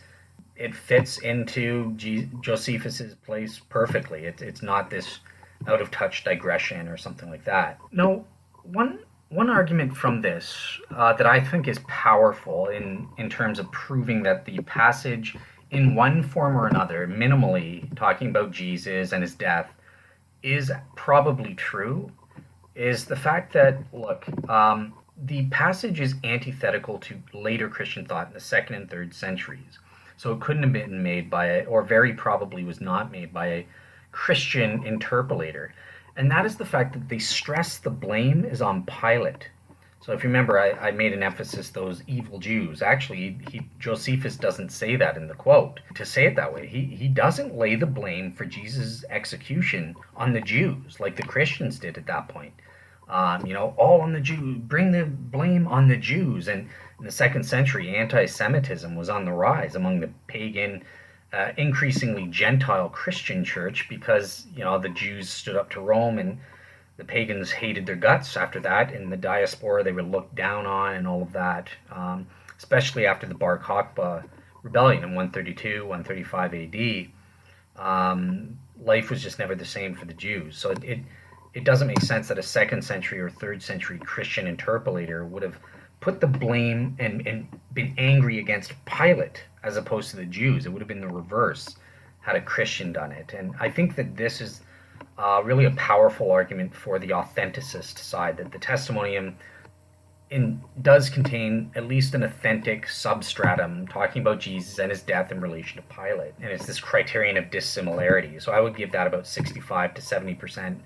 it fits into Josephus's place perfectly. It's not this out of touch digression or something like that. No, one argument from this that I think is powerful in terms of proving that the passage in one form or another, minimally talking about Jesus and his death, is probably true, is the fact that, look, the passage is antithetical to later Christian thought in the 2nd and 3rd centuries. So it couldn't have been made by, or very probably was not made by, a Christian interpolator. And that is the fact that they stress the blame is on Pilate. So if you remember, I made an emphasis, those evil Jews. Actually, Josephus doesn't say that in the quote. To say it that way, he doesn't lay the blame for Jesus' execution on the Jews, like the Christians did at that point. All on the Jews, bring the blame on the Jews. And in the 2nd century, anti-Semitism was on the rise among the pagan, increasingly Gentile Christian church, because the Jews stood up to Rome and the pagans hated their guts after that. In the diaspora, they were looked down on and all of that, especially after the Bar Kokhba rebellion in 132, 135 AD. Life was just never the same for the Jews. So it doesn't make sense that a 2nd century or 3rd century Christian interpolator would have put the blame and been angry against Pilate as opposed to the Jews. It would have been the reverse had a Christian done it. And I think that this is really a powerful argument for the authenticist side, that the Testimonium does contain at least an authentic substratum talking about Jesus and his death in relation to Pilate. And it's this criterion of dissimilarity. So I would give that about 65 to 70%,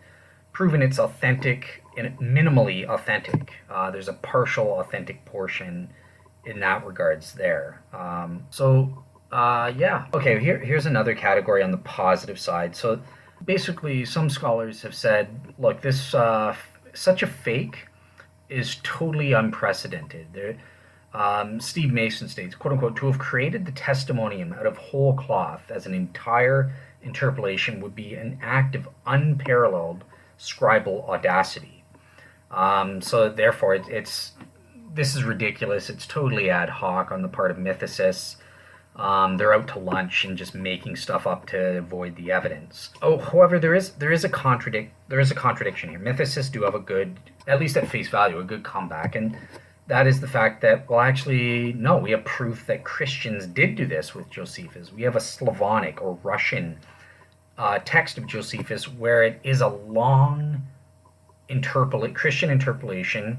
proven it's authentic and minimally authentic. There's a partial authentic portion in that regards there. Yeah. Okay, here's another category on the positive side. So basically, some scholars have said, look, this such a fake is totally unprecedented. Steve Mason states, quote unquote, to have created the Testimonium out of whole cloth as an entire interpolation would be an act of unparalleled scribal audacity. So therefore, this is ridiculous. It's totally ad hoc on the part of mythicists. They're out to lunch and just making stuff up to avoid the evidence. However, there is a contradiction here. Mythicists do have a good, at least at face value, a good comeback, and that is the fact that, well, actually, no, we have proof that Christians did do this with Josephus. We have a Slavonic or Russian text of Josephus where it is a long Christian interpolation.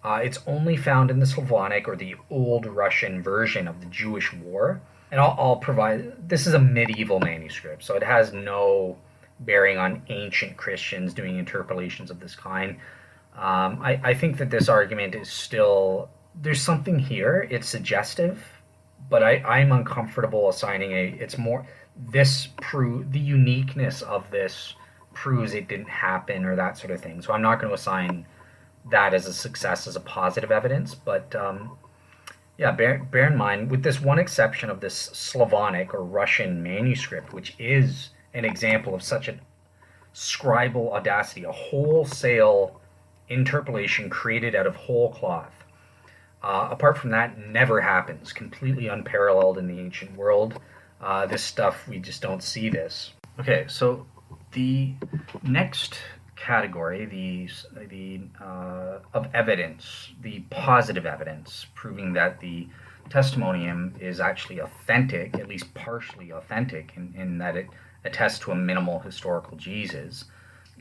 It's only found in the Slavonic or the Old Russian version of the Jewish War. And I'll provide, this is a medieval manuscript, so it has no bearing on ancient Christians doing interpolations of this kind. I think that this argument is still, there's something here, it's suggestive, but I'm uncomfortable assigning the uniqueness of this proves it didn't happen or that sort of thing. So I'm not going to assign that as a success, as a positive evidence, but Yeah, bear in mind, with this one exception of this Slavonic or Russian manuscript, which is an example of such a scribal audacity, a wholesale interpolation created out of whole cloth. Apart from that, never happens. Completely unparalleled in the ancient world. This stuff, we just don't see this. Okay, so the next category, the of evidence, the positive evidence, proving that the testimonium is actually authentic, at least partially authentic, in that it attests to a minimal historical Jesus,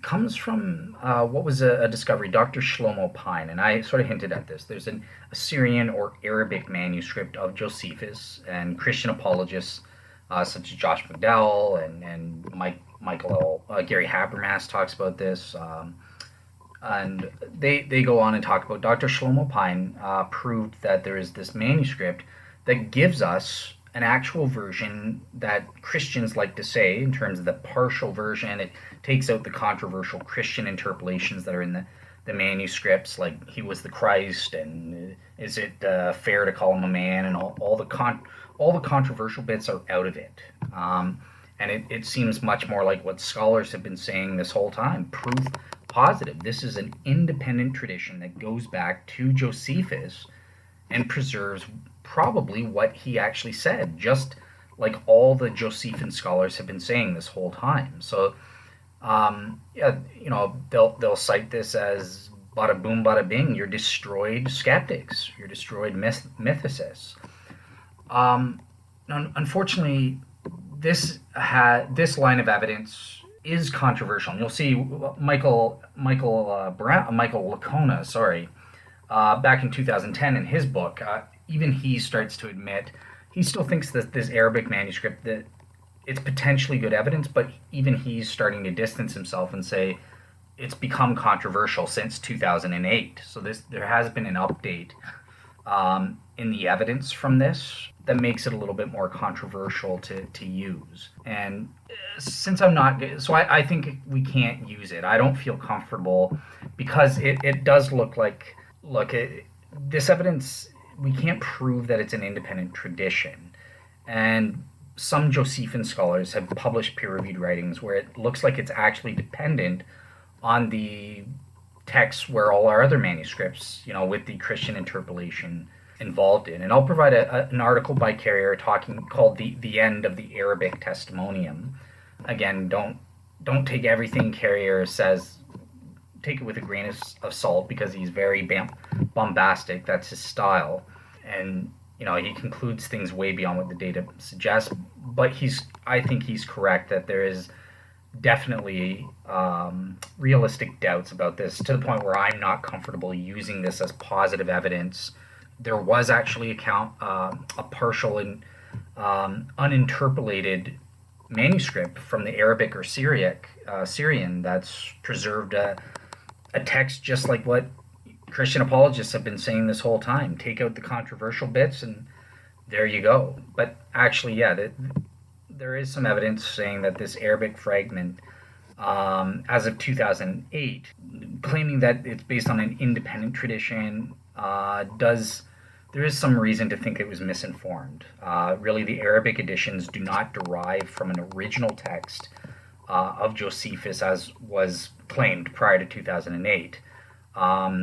comes from what was a discovery, Dr. Shlomo Pine, and I sort of hinted at this. There's an Assyrian or Arabic manuscript of Josephus, and Christian apologists such as Josh McDowell and Michael Gary Habermas talks about this, and they go on and talk about Dr. Shlomo Pine proved that there is this manuscript that gives us an actual version that Christians like to say, in terms of the partial version. It takes out the controversial Christian interpolations that are in the manuscripts, like he was the Christ, and is it fair to call him a man, and all the controversial bits are out of it. And it seems much more like what scholars have been saying this whole time: proof positive. This is an independent tradition that goes back to Josephus and preserves probably what he actually said, just like all the Josephine scholars have been saying this whole time. So, yeah, they'll cite this as bada boom, bada bing. You're destroyed skeptics. You're destroyed mythicists. Unfortunately, this line of evidence is controversial. And you'll see Michael Licona, sorry, back in 2010 in his book, even he starts to admit he still thinks that this Arabic manuscript, that it's potentially good evidence, but even he's starting to distance himself and say it's become controversial since 2008. So there has been an update in the evidence from this that makes it a little bit more controversial to use. And since I'm not, so I think we can't use it. I don't feel comfortable because it does look like, this evidence, we can't prove that it's an independent tradition. And some Josephine scholars have published peer-reviewed writings where it looks like it's actually dependent on the texts where all our other manuscripts, with the Christian interpolation involved in. And I'll provide an article by Carrier called the End of the Arabic Testimonium. Again, don't take everything Carrier says, take it with a grain of salt, because he's very bombastic. That's his style. And, he concludes things way beyond what the data suggests. But I think he's correct that there is definitely realistic doubts about this, to the point where I'm not comfortable using this as positive evidence. There was actually a partial and uninterpolated manuscript from the Arabic or Syrian that's preserved a text just like what Christian apologists have been saying this whole time. Take out the controversial bits and there you go. But actually, yeah, there is some evidence saying that this Arabic fragment, as of 2008, claiming that it's based on an independent tradition, there is some reason to think it was misinformed. Really, the Arabic editions do not derive from an original text of Josephus as was claimed prior to 2008.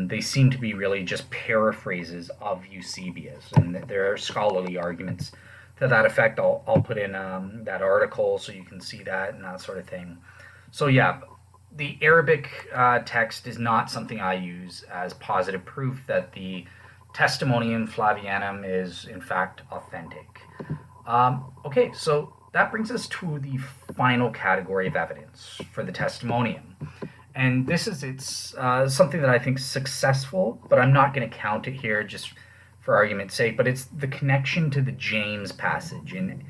They seem to be really just paraphrases of Eusebius, and there are scholarly arguments to that effect. I'll put in that article so you can see that and that sort of thing. So yeah, the Arabic text is not something I use as positive proof that the Testimonium Flavianum is in fact authentic. Okay, so that brings us to the final category of evidence for the Testimonium. And it's something that I think is successful, but I'm not going to count it here just for argument's sake. But it's the connection to the James passage in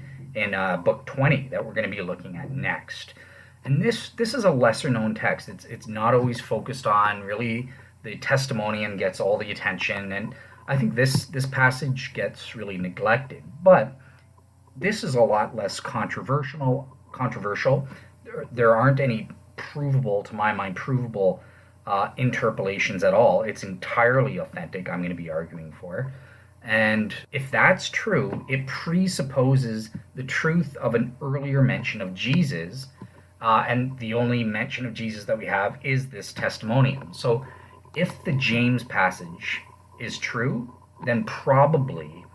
book 20 that we're going to be looking at next. And this is a lesser known text. It's not always focused on. Really, the Testimonium gets all the attention, and I think this passage gets really neglected. But this is a lot less controversial. There aren't any to my mind, provable interpolations at all. It's entirely authentic, I'm going to be arguing for. And if that's true, it presupposes the truth of an earlier mention of Jesus, and the only mention of Jesus that we have is this testimonium. So if the James passage is true, then probably,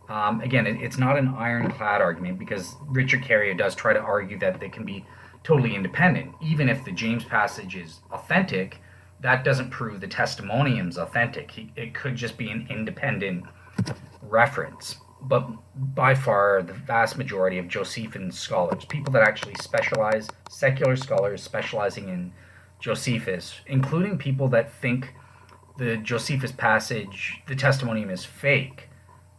again, it's not an ironclad argument because Richard Carrier does try to argue that they can be totally independent. Even if the James passage is authentic, that doesn't prove the testimonium's authentic. It could just be an independent reference. But by far, the vast majority of Josephian scholars, people that actually specialize, secular scholars specializing in Josephus, including people that think the Josephus passage, the testimonium is fake,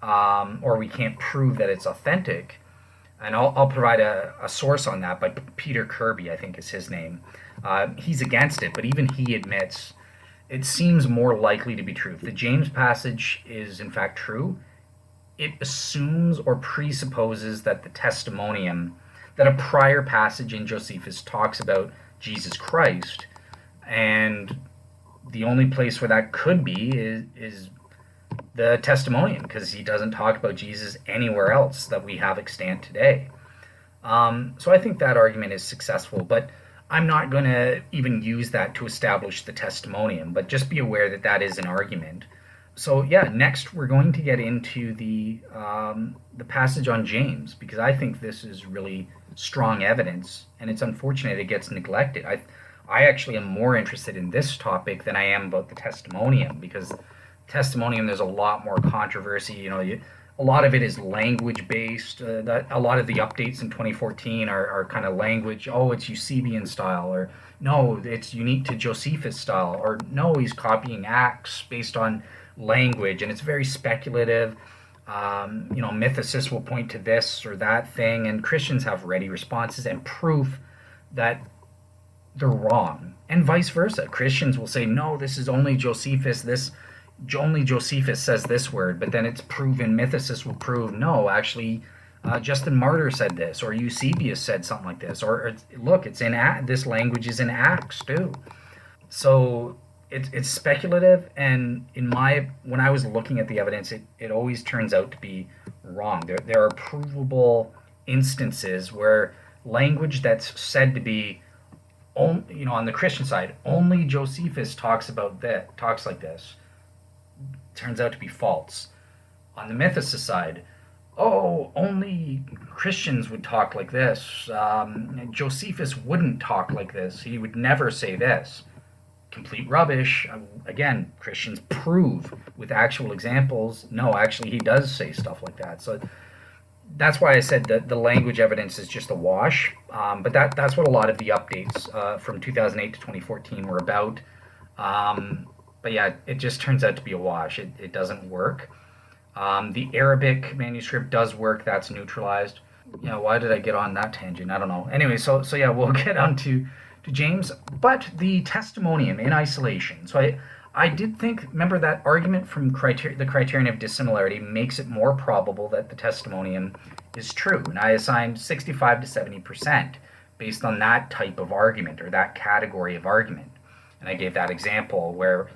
or we can't prove that it's authentic. And I'll provide a source on that by Peter Kirby, I think is his name. He's against it, but even he admits it seems more likely to be true. If the James passage is in fact true, it assumes or presupposes that the testimonium, that a prior passage in Josephus talks about Jesus Christ, and the only place where that could be is the testimonium, because he doesn't talk about Jesus anywhere else that we have extant today. So I think that argument is successful, but I'm not going to even use that to establish the testimonium, but just be aware that that is an argument. So yeah, next we're going to get into the passage on James, because I think this is really strong evidence, and it's unfortunate it gets neglected. I actually am more interested in this topic than I am about the testimonium, because testimonium there's a lot more controversy. A lot of it is language based. A lot of the updates in 2014 are kind of language. Oh, it's Eusebian style, or no, it's unique to Josephus style, or no, he's copying Acts based on language, and it's very speculative. Mythicists will point to this or that thing, and Christians have ready responses and proof that they're wrong, and vice versa. Christians will say, no, this is only Josephus, only Josephus says this word, but then it's proven, Mythicists will prove, no, actually, Justin Martyr said this, or Eusebius said something like this, or look, it's in this language is in Acts too. So it's speculative, and when I was looking at the evidence, it always turns out to be wrong. There are provable instances where language that's said to be, on the Christian side, only Josephus talks like this, turns out to be false. On the Mythicist side, only Christians would talk like this. Josephus wouldn't talk like this. He would never say this. Complete rubbish. Again, Christians prove with actual examples, no, actually he does say stuff like that. So that's why I said that the language evidence is just a wash. But that's what a lot of the updates from 2008 to 2014 were about. But yeah, it just turns out to be a wash. It doesn't work. The Arabic manuscript does work. That's neutralized. Why did I get on that tangent? I don't know. Anyway, so yeah, we'll get on to James. But the testimonium in isolation. So I did think, remember that argument from the criterion of dissimilarity makes it more probable that the testimonium is true. And I assigned 65 to 70% based on that type of argument, or that category of argument. And I gave that example where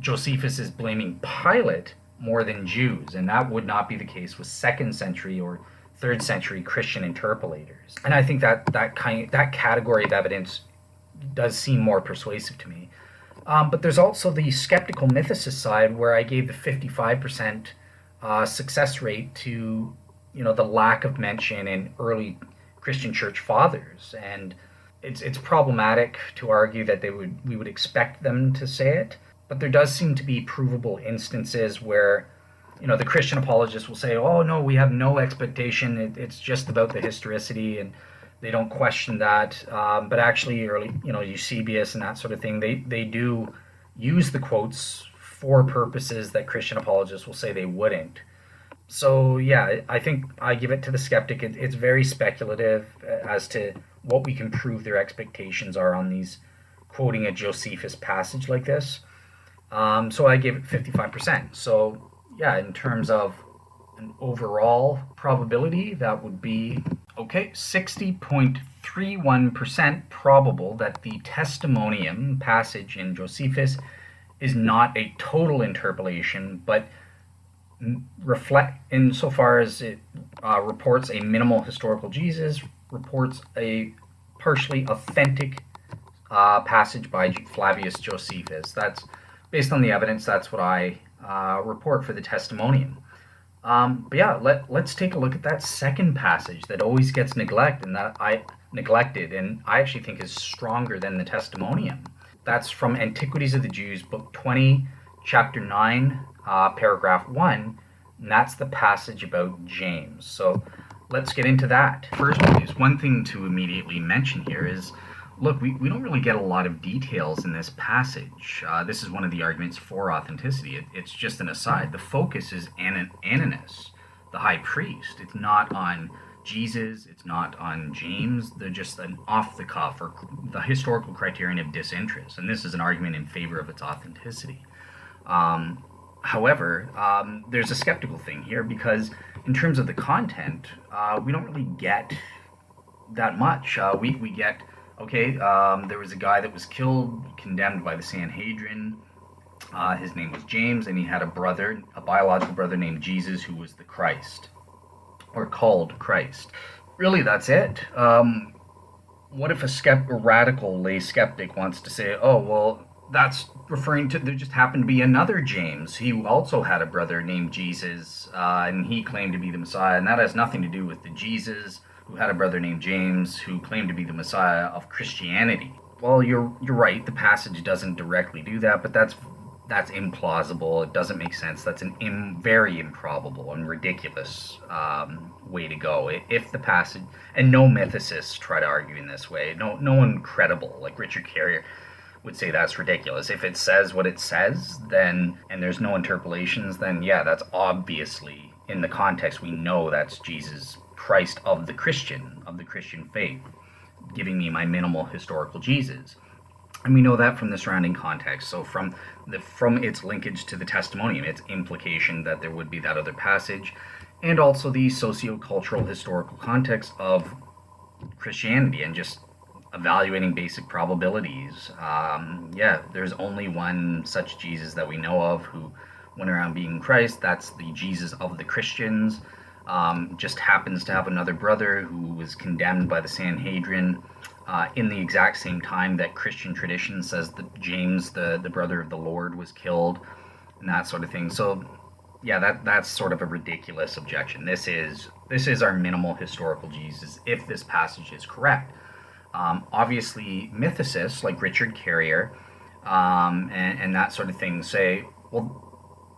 Josephus is blaming Pilate more than Jews, and that would not be the case with 2nd century or 3rd century Christian interpolators. And I think that category of evidence does seem more persuasive to me. But there's also the skeptical mythicist side, where I gave the 55% success rate to the lack of mention in early Christian church fathers, and it's problematic to argue that we would expect them to say it, but there does seem to be provable instances where the Christian apologists will say, oh no, we have no expectation, it's just about the historicity, and they don't question that. But actually, early Eusebius and that sort of thing, they do use the quotes for purposes that Christian apologists will say they wouldn't. So yeah, I think I give it to the skeptic. It's very speculative as to what we can prove their expectations are on these, quoting a Josephus passage like this. So I gave it 55%. So yeah, in terms of an overall probability, that would be, 60.31% probable that the testimonium passage in Josephus is not a total interpolation, but reflect insofar as it reports a minimal historical Jesus, reports a partially authentic passage by Flavius Josephus. That's based on the evidence. That's what I report for the Testimonium. But yeah, let's take a look at that second passage that always gets neglected, and I actually think is stronger than the Testimonium. That's from Antiquities of the Jews, Book 20, Chapter 9, Paragraph 1, and that's the passage about James. So let's get into that. First place, one thing to immediately mention here is, look, we don't really get a lot of details in this passage. This is one of the arguments for authenticity. It's just an aside. The focus is Ananias, the high priest. It's not on Jesus, it's not on James. They're just an off-the-cuff or the historical criterion of disinterest. And this is an argument in favor of its authenticity. However, there's a skeptical thing here because in terms of the content, we don't really get that much. We get, okay, there was a guy that was killed, condemned by the Sanhedrin. His name was James, and he had a biological brother named Jesus, who was the Christ, or called Christ. Really, that's it. What if a radical lay skeptic wants to say, oh, well, that's referring to, there just happened to be another James. He also had a brother named Jesus, and he claimed to be the Messiah, and that has nothing to do with the Jesus who had a brother named James who claimed to be the Messiah of Christianity. Well, you're right, the passage doesn't directly do that, but that's implausible. It doesn't make sense. That's very improbable and ridiculous way to go. If the passage, and no mythicists try to argue in this way, no one credible like Richard Carrier would say that's ridiculous. If it says what it says, then, and there's no interpolations, then yeah, that's obviously, in the context, we know that's Jesus Christ of the Christian faith, giving me my minimal historical Jesus. And we know that from the surrounding context. So from its linkage to the Testimonium, its implication that there would be that other passage, and also the socio-cultural historical context of Christianity and just evaluating basic probabilities. There's only one such Jesus that we know of who went around being Christ. That's the Jesus of the Christians. Just happens to have another brother who was condemned by the Sanhedrin in the exact same time that Christian tradition says that James, the brother of the Lord, was killed, and that sort of thing. So yeah, that's sort of a ridiculous objection. This is our minimal historical Jesus if this passage is correct. Obviously, mythicists like Richard Carrier and that sort of thing say, well,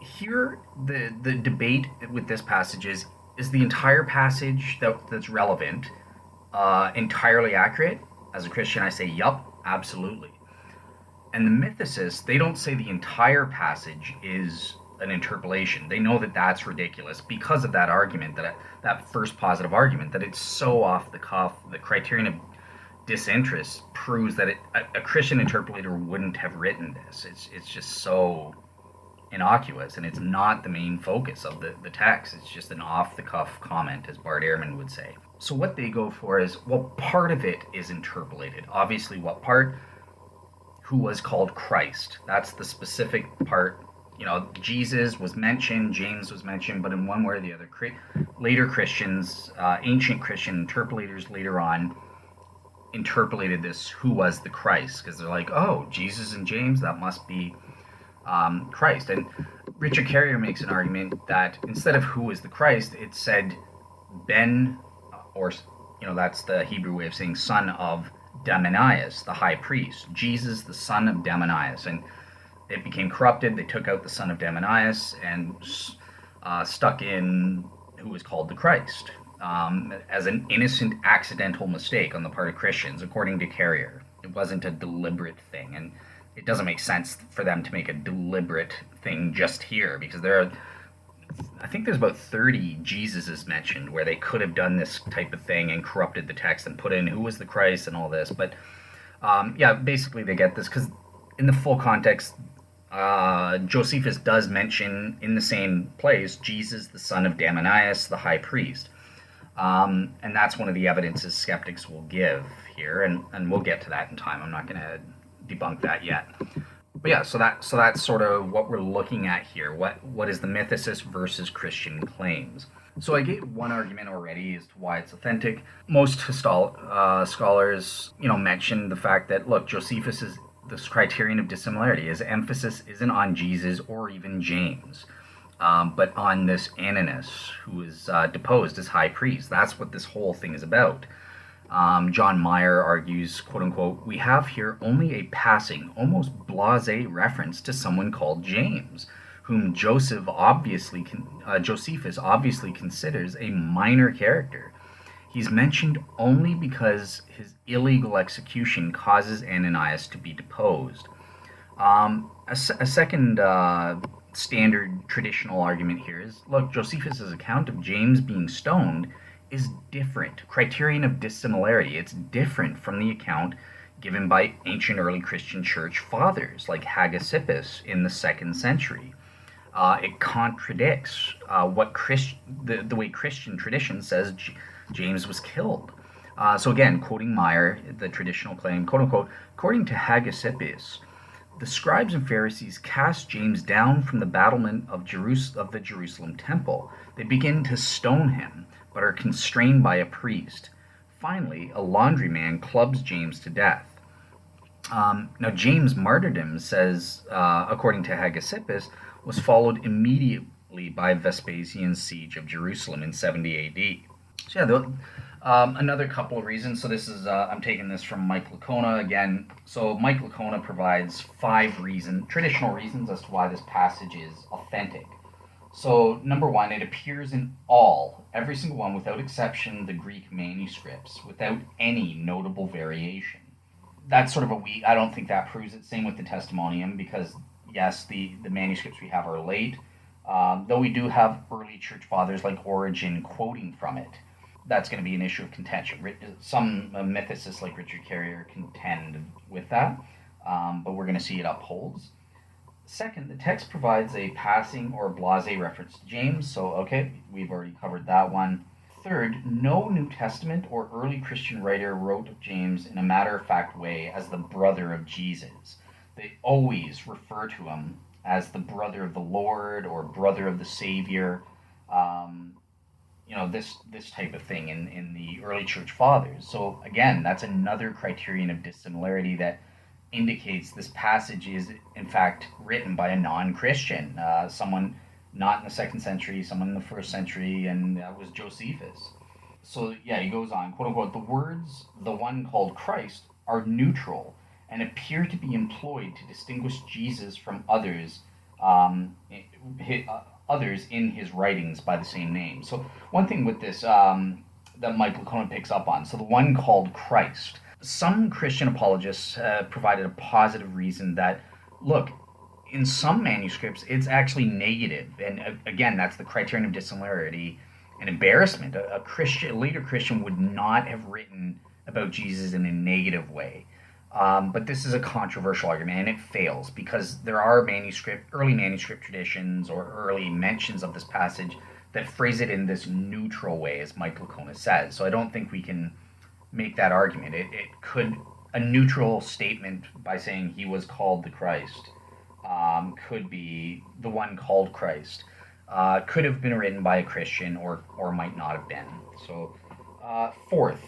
here the debate with this passage is the entire passage that's relevant entirely accurate? As a Christian, I say, yup, absolutely. And the mythicists, they don't say the entire passage is an interpolation. They know that that's ridiculous because of that argument, that first positive argument, that it's so off the cuff. The criterion of disinterest proves that a Christian interpolator wouldn't have written this. It's just so innocuous, and it's not the main focus of the text. It's just an off-the-cuff comment, as Bart Ehrman would say. So what they go for is, well, part of it is interpolated. Obviously, what part? Who was called Christ. That's the specific part. Jesus was mentioned, James was mentioned, but in one way or the other, later Christians, ancient Christian interpolators later on, interpolated this, who was the Christ, because they're like, oh, Jesus and James, that must be Christ. And Richard Carrier makes an argument that instead of who is the Christ, it said Ben, or that's the Hebrew way of saying son of Damanias, the high priest. Jesus, the son of Damanias. And it became corrupted. They took out the son of Damanias and stuck in who was called the Christ, as an innocent accidental mistake on the part of Christians, according to Carrier. It wasn't a deliberate thing, and it doesn't make sense for them to make a deliberate thing just here, because I think there's about 30 Jesuses mentioned where they could have done this type of thing and corrupted the text and put in who was the Christ and all this. But basically they get this because in the full context, Josephus does mention in the same place Jesus, the son of Damanias, the high priest. And that's one of the evidences skeptics will give here, and we'll get to that in time. I'm not going to debunk that yet. But yeah, so that's sort of what we're looking at here. What is the mythicist versus Christian claims? So I gave one argument already as to why it's authentic. Most scholars, mention the fact that look, Josephus is this criterion of dissimilarity. His emphasis isn't on Jesus or even James, but on this Ananias who was deposed as high priest. That's what this whole thing is about. John Meyer argues, quote unquote, we have here only a passing, almost blase reference to someone called James, whom Josephus obviously considers a minor character. He's mentioned only because his illegal execution causes Ananias to be deposed. A second standard traditional argument here is look, Josephus's account of James being stoned is different. Criterion of dissimilarity. It's different from the account given by ancient early Christian church fathers like Hagesippus in the 2nd century. It contradicts the way Christian tradition says James was killed. So again, quoting Meyer, the traditional claim, quote unquote, according to Hagesippus, the scribes and Pharisees cast James down from the battlement of the Jerusalem temple. They begin to stone him, but are constrained by a priest. Finally, a laundryman clubs James to death. Now, James' martyrdom says, according to Hagesippus, was followed immediately by Vespasian's siege of Jerusalem in 70 A.D. So another couple of reasons. So this is I'm taking this from Mike Licona again. So Mike Licona provides 5 traditional reasons as to why this passage is authentic. So number 1, it appears in every single one, without exception, the Greek manuscripts, without any notable variation. That's sort of I don't think that proves it. Same with the Testimonium, because yes, the manuscripts we have are late, though we do have early church fathers like Origen quoting from it. That's going to be an issue of contention. Some mythicists like Richard Carrier contend with that, but we're going to see it upholds. Second, the text provides a passing or blase reference to James, so okay, we've already covered that one. Third, no New Testament or early Christian writer wrote of James in a matter-of-fact way as the brother of Jesus. They always refer to him as the brother of the Lord or brother of the Savior. This type of thing in the early church fathers. So again, that's another criterion of dissimilarity that indicates this passage is in fact written by a non-Christian, someone not in the 2nd century, someone in the 1st century, and that was Josephus. So yeah, he goes on, quote unquote, the words "the one called Christ" are neutral and appear to be employed to distinguish Jesus from others in his writings by the same name. So one thing with this that Mike Licona picks up on, so the one called Christ. Some Christian apologists provided a positive reason that, look, in some manuscripts, it's actually negative. And again, that's the criterion of dissimilarity and embarrassment. A later Christian would not have written about Jesus in a negative way. But this is a controversial argument, and it fails because there are early manuscript traditions or early mentions of this passage that phrase it in this neutral way, as Mike Licona says. So I don't think we can make that argument. A neutral statement by saying he was called the Christ could be the one called Christ. Could have been written by a Christian or might not have been. So fourth,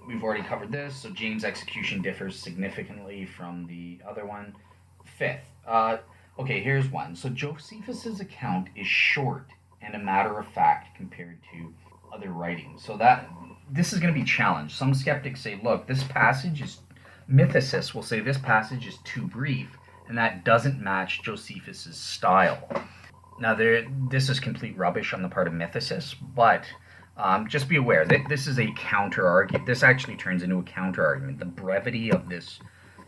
we've already covered this. So James' execution differs significantly from the other one. Fifth, okay, here's one. So Josephus's account is short and a matter of fact compared to other writings. So this is going to be challenged. Some skeptics say, look, mythicists will say this passage is too brief, and that doesn't match Josephus's style. Now, this is complete rubbish on the part of mythicists, but just be aware that this is a counter-argument. This actually turns into a counter-argument. The brevity of this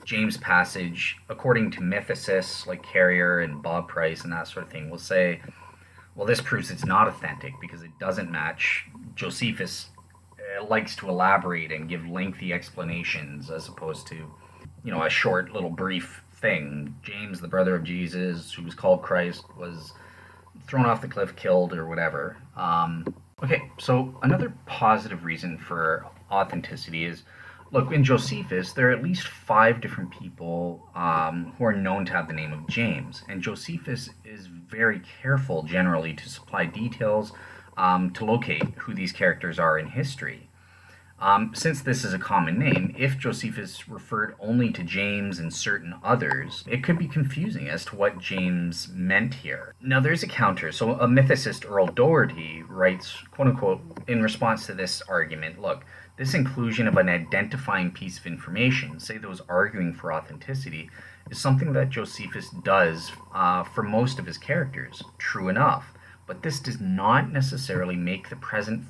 James passage, according to mythicists like Carrier and Bob Price and that sort of thing, will say, well, this proves it's not authentic because it doesn't match. Josephus likes to elaborate and give lengthy explanations as opposed to, a short little brief thing. James, the brother of Jesus, who was called Christ, was thrown off the cliff, killed, or whatever. Okay, so another positive reason for authenticity is Look, in Josephus, there are at least five different people who are known to have the name of James, and Josephus is very careful generally to supply details to locate who these characters are in history. Since this is a common name, if Josephus referred only to James and certain others, it could be confusing as to what James meant here. Now, there's a counter. So, a mythicist, Earl Doherty, writes, quote unquote, in response to this argument, look, this inclusion of an identifying piece of information, say those arguing for authenticity, is something that Josephus does for most of his characters. True enough. But this does not necessarily make the present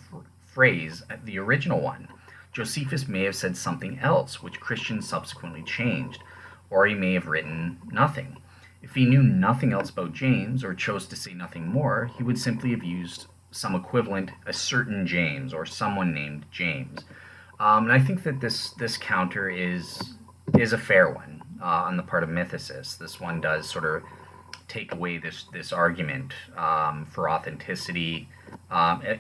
phrase the original one. Josephus may have said something else, which Christians subsequently changed, or he may have written nothing. If he knew nothing else about James, or chose to say nothing more, he would simply have used some equivalent, a certain James, or someone named James. And I think that this counter is a fair one on the part of mythicists. This one does sort of take away this argument for authenticity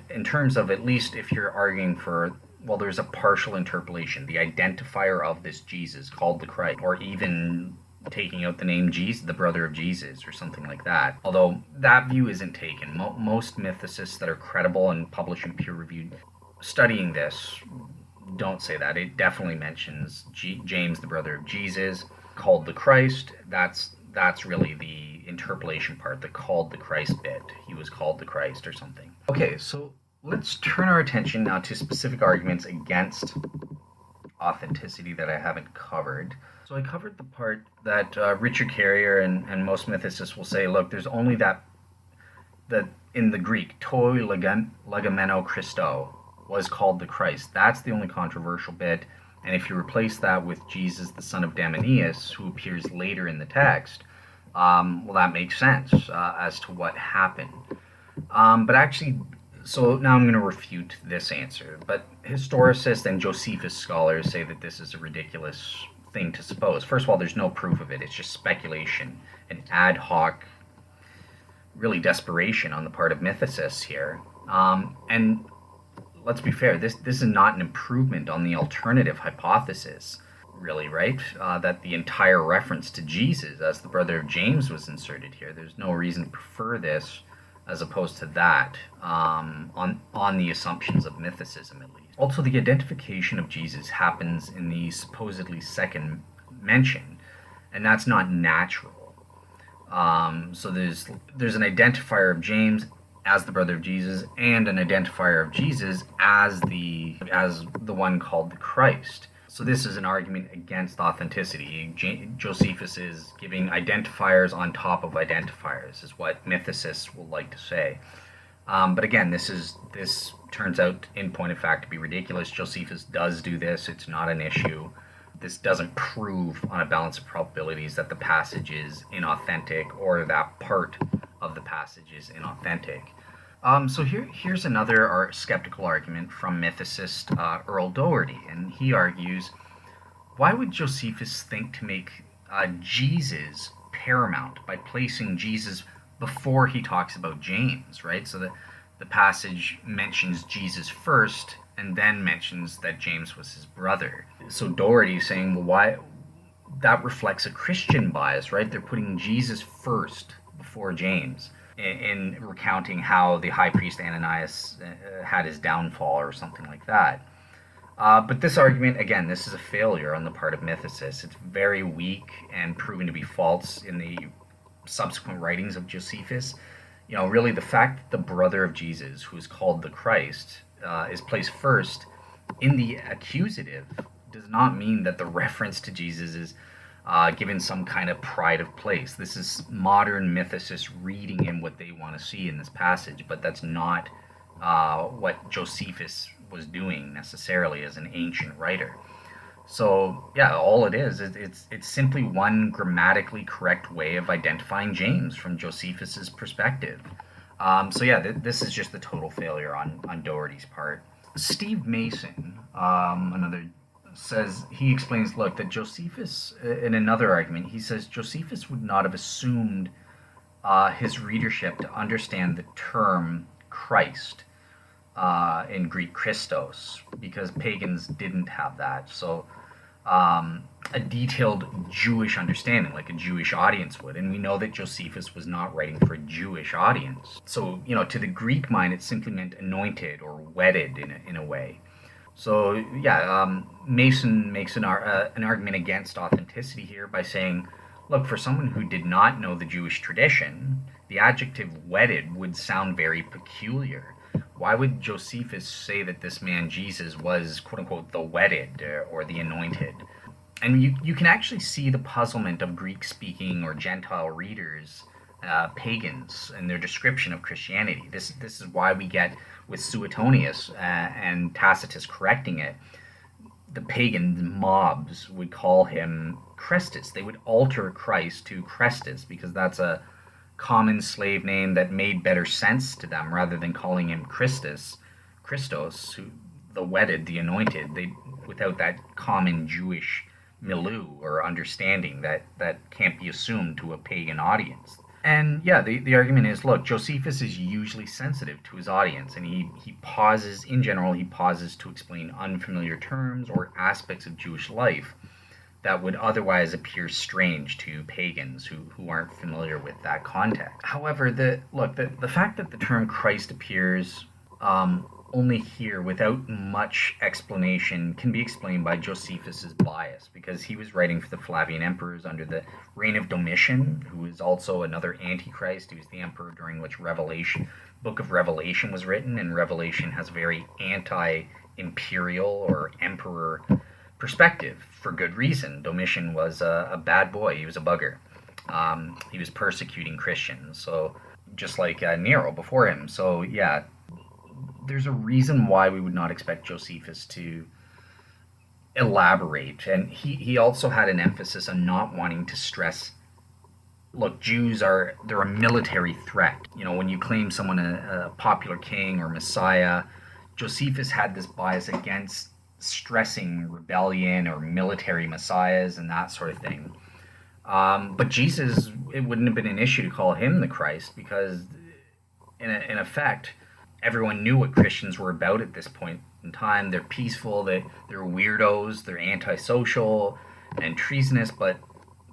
in terms of, at least if you're arguing for, well, there's a partial interpolation, the identifier of this Jesus called the Christ, or even taking out the name Jesus, the brother of Jesus, or something like that. Although that view isn't taken. Most mythicists that are credible and publish in peer-reviewed studying this don't say that. It definitely mentions James, the brother of Jesus, called the Christ. That's really the interpolation part, the called the Christ bit. He was called the Christ or something. Okay, so let's turn our attention now to specific arguments against authenticity that I haven't covered. So I covered the part that Richard Carrier and most mythicists will say, look, there's only that in the Greek, toi legameno Christo was called the Christ. That's the only controversial bit. And if you replace that with Jesus, the son of Damonius, who appears later in the text, well, that makes sense as to what happened. But actually, so now I'm going to refute this answer. But historicists and Josephus scholars say that this is a ridiculous thing to suppose. First of all, there's no proof of it. It's just speculation, an ad hoc, really desperation on the part of mythicists here. And let's be fair, this is not an improvement on the alternative hypothesis, really, right? That the entire reference to Jesus as the brother of James was inserted here. There's no reason to prefer this as opposed to that on the assumptions of mythicism, at least. Also, the identification of Jesus happens in the supposedly second mention, and that's not natural. So there's an identifier of James as the brother of Jesus, and an identifier of Jesus as the one called the Christ. So this is an argument against authenticity. Josephus is giving identifiers on top of identifiers, is what mythicists will like to say. But again, this turns out, in point of fact, to be ridiculous. Josephus does do this. It's not an issue. This doesn't prove on a balance of probabilities that the passage is inauthentic or that part of the passage is inauthentic. So here's another skeptical argument from mythicist Earl Doherty, and he argues, why would Josephus think to make Jesus paramount by placing Jesus before he talks about James, right? So the passage mentions Jesus first and then mentions that James was his brother. So Doherty is saying, well, why? That reflects a Christian bias, right? They're putting Jesus first before James in recounting how the high priest Ananias had his downfall or something like that. But this argument, again, this is a failure on the part of mythicists. It's very weak and proven to be false in the subsequent writings of Josephus. You know, really the fact that the brother of Jesus, who is called the Christ, is placed first in the accusative does not mean that the reference to Jesus is given some kind of pride of place. This is modern mythicists reading in what they want to see in this passage, but that's not what Josephus was doing necessarily as an ancient writer. So yeah, all it is it's simply one grammatically correct way of identifying James from Josephus's perspective. So yeah, this is just the total failure on Doherty's part. Steve Mason, another, he explains, look, that Josephus, in another argument, he says Josephus would not have assumed his readership to understand the term Christ in Greek Christos, because pagans didn't have that. So a detailed Jewish understanding, like a Jewish audience would. And we know that Josephus was not writing for a Jewish audience. So, to the Greek mind, it simply meant anointed or wedded in a way. So, yeah, Mason makes an argument against authenticity here by saying, look, for someone who did not know the Jewish tradition, the adjective wedded would sound very peculiar. Why would Josephus say that this man Jesus was, quote unquote, the wedded or the anointed? And you can actually see the puzzlement of Greek speaking or Gentile readers, pagans, and their description of Christianity. This is why we get with Suetonius and Tacitus correcting it, the pagan mobs would call him Christus. They would alter Christ to Christus because that's a common slave name that made better sense to them rather than calling him Christos, who, the wedded, the anointed. They, without that common Jewish milieu or understanding that can't be assumed to a pagan audience. And yeah, the argument is, look, Josephus is usually sensitive to his audience, and he pauses, in general, he pauses to explain unfamiliar terms or aspects of Jewish life that would otherwise appear strange to pagans who aren't familiar with that context. However, the fact that the term Christ appears only here without much explanation can be explained by Josephus's bias, because he was writing for the Flavian emperors under the reign of Domitian, who was also another antichrist. He was the emperor during which book of Revelation was written, and Revelation has a very anti-imperial or emperor perspective for good reason. Domitian was a bad boy. He was a bugger. He was persecuting Christians, so just like Nero before him. So yeah, there's a reason why we would not expect Josephus to elaborate. And he also had an emphasis on not wanting to stress, look, they're a military threat. When you claim someone a popular king or messiah, Josephus had this bias against stressing rebellion or military messiahs and that sort of thing. But Jesus, it wouldn't have been an issue to call him the Christ, because in effect, everyone knew what Christians were about at this point in time. They're peaceful, they're weirdos, they're antisocial and treasonous, but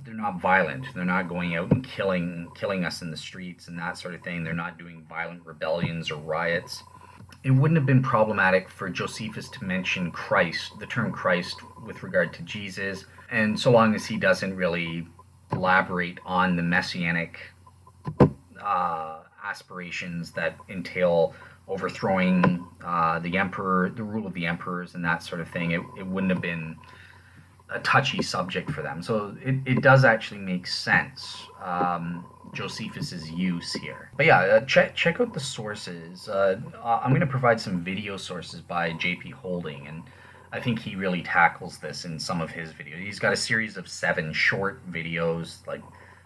they're not violent. They're not going out and killing us in the streets and that sort of thing. They're not doing violent rebellions or riots. It wouldn't have been problematic for Josephus to mention Christ, the term Christ, with regard to Jesus, and so long as he doesn't really elaborate on the messianic aspirations that entail overthrowing the emperor, the rule of the emperors, and that sort of thing. It wouldn't have been a touchy subject for them. So it does actually make sense, Josephus's use here. But yeah, check out the sources. I'm going to provide some video sources by J.P. Holding, and I think he really tackles this in some of his videos. He's got a series of 7 short videos, like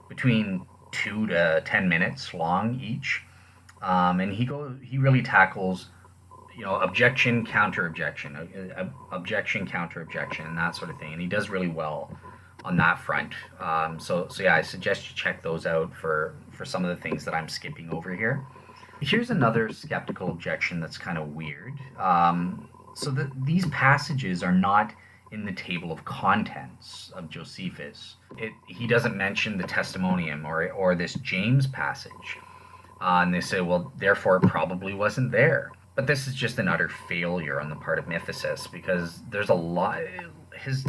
between 2 to 10 minutes long each. And he really tackles, objection, counter objection, objection, counter objection, and that sort of thing. And he does really well on that front. So yeah, I suggest you check those out for some of the things that I'm skipping over here. Here's another skeptical objection that's kind of weird. These passages are not in the table of contents of Josephus. He doesn't mention the Testimonium or this James passage. And they say, well, therefore it probably wasn't there. But this is just an utter failure on the part of Mythicists, because there's a lot. His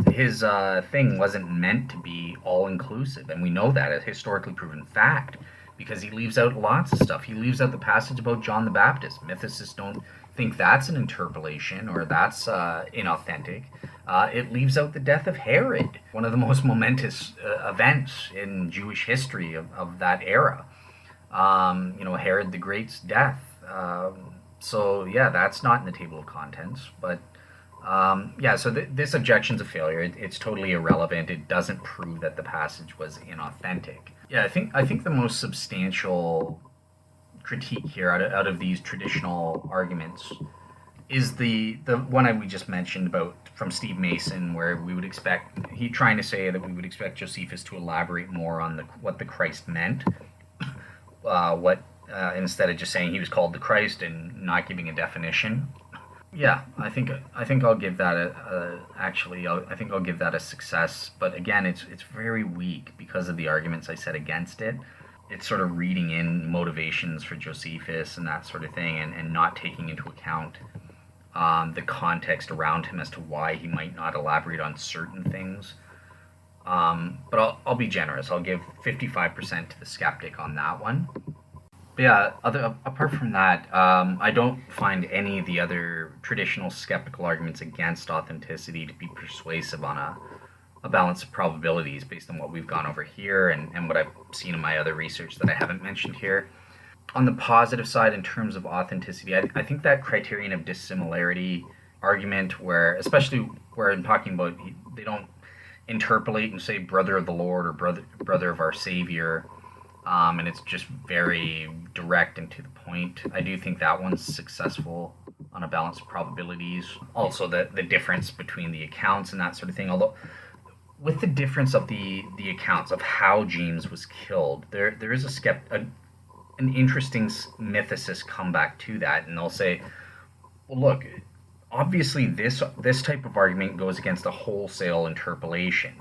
thing wasn't meant to be all-inclusive, and we know that, a historically proven fact, because he leaves out lots of stuff. He leaves out the passage about John the Baptist. Mythicists don't think that's an interpolation or that's inauthentic. It leaves out the death of Herod, one of the most momentous events in Jewish history of that era. Herod the Great's death. So yeah, that's not in the table of contents. But so this objection's a failure. It's totally irrelevant. It doesn't prove that the passage was inauthentic. Yeah, I think the most substantial critique here out of these traditional arguments is the one we just mentioned about from Steve Mason, where we would expect trying to say that we would expect Josephus to elaborate more on what the Christ meant. What instead of just saying he was called the Christ and not giving a definition. Yeah, I think I'll give that I think I'll give that a success. But again, it's very weak because of the arguments I said against it. It's sort of reading in motivations for Josephus and that sort of thing, and not taking into account the context around him as to why he might not elaborate on certain things. But I'll be generous. I'll give 55% to the skeptic on that one. But yeah, apart from that, I don't find any of the other traditional skeptical arguments against authenticity to be persuasive on a balance of probabilities based on what we've gone over here and what I've seen in my other research that I haven't mentioned here. On the positive side, in terms of authenticity, I think that criterion of dissimilarity argument, where, especially where I'm talking about, they don't interpolate and say brother of the Lord or brother of our Savior, and it's just very direct and to the point. I do think that one's successful on a balance of probabilities. Also, the difference between the accounts and that sort of thing. Although, with the difference of the accounts of how James was killed, there is an interesting mythicist comeback to that, and they'll say, well, look, obviously this type of argument goes against a wholesale interpolation.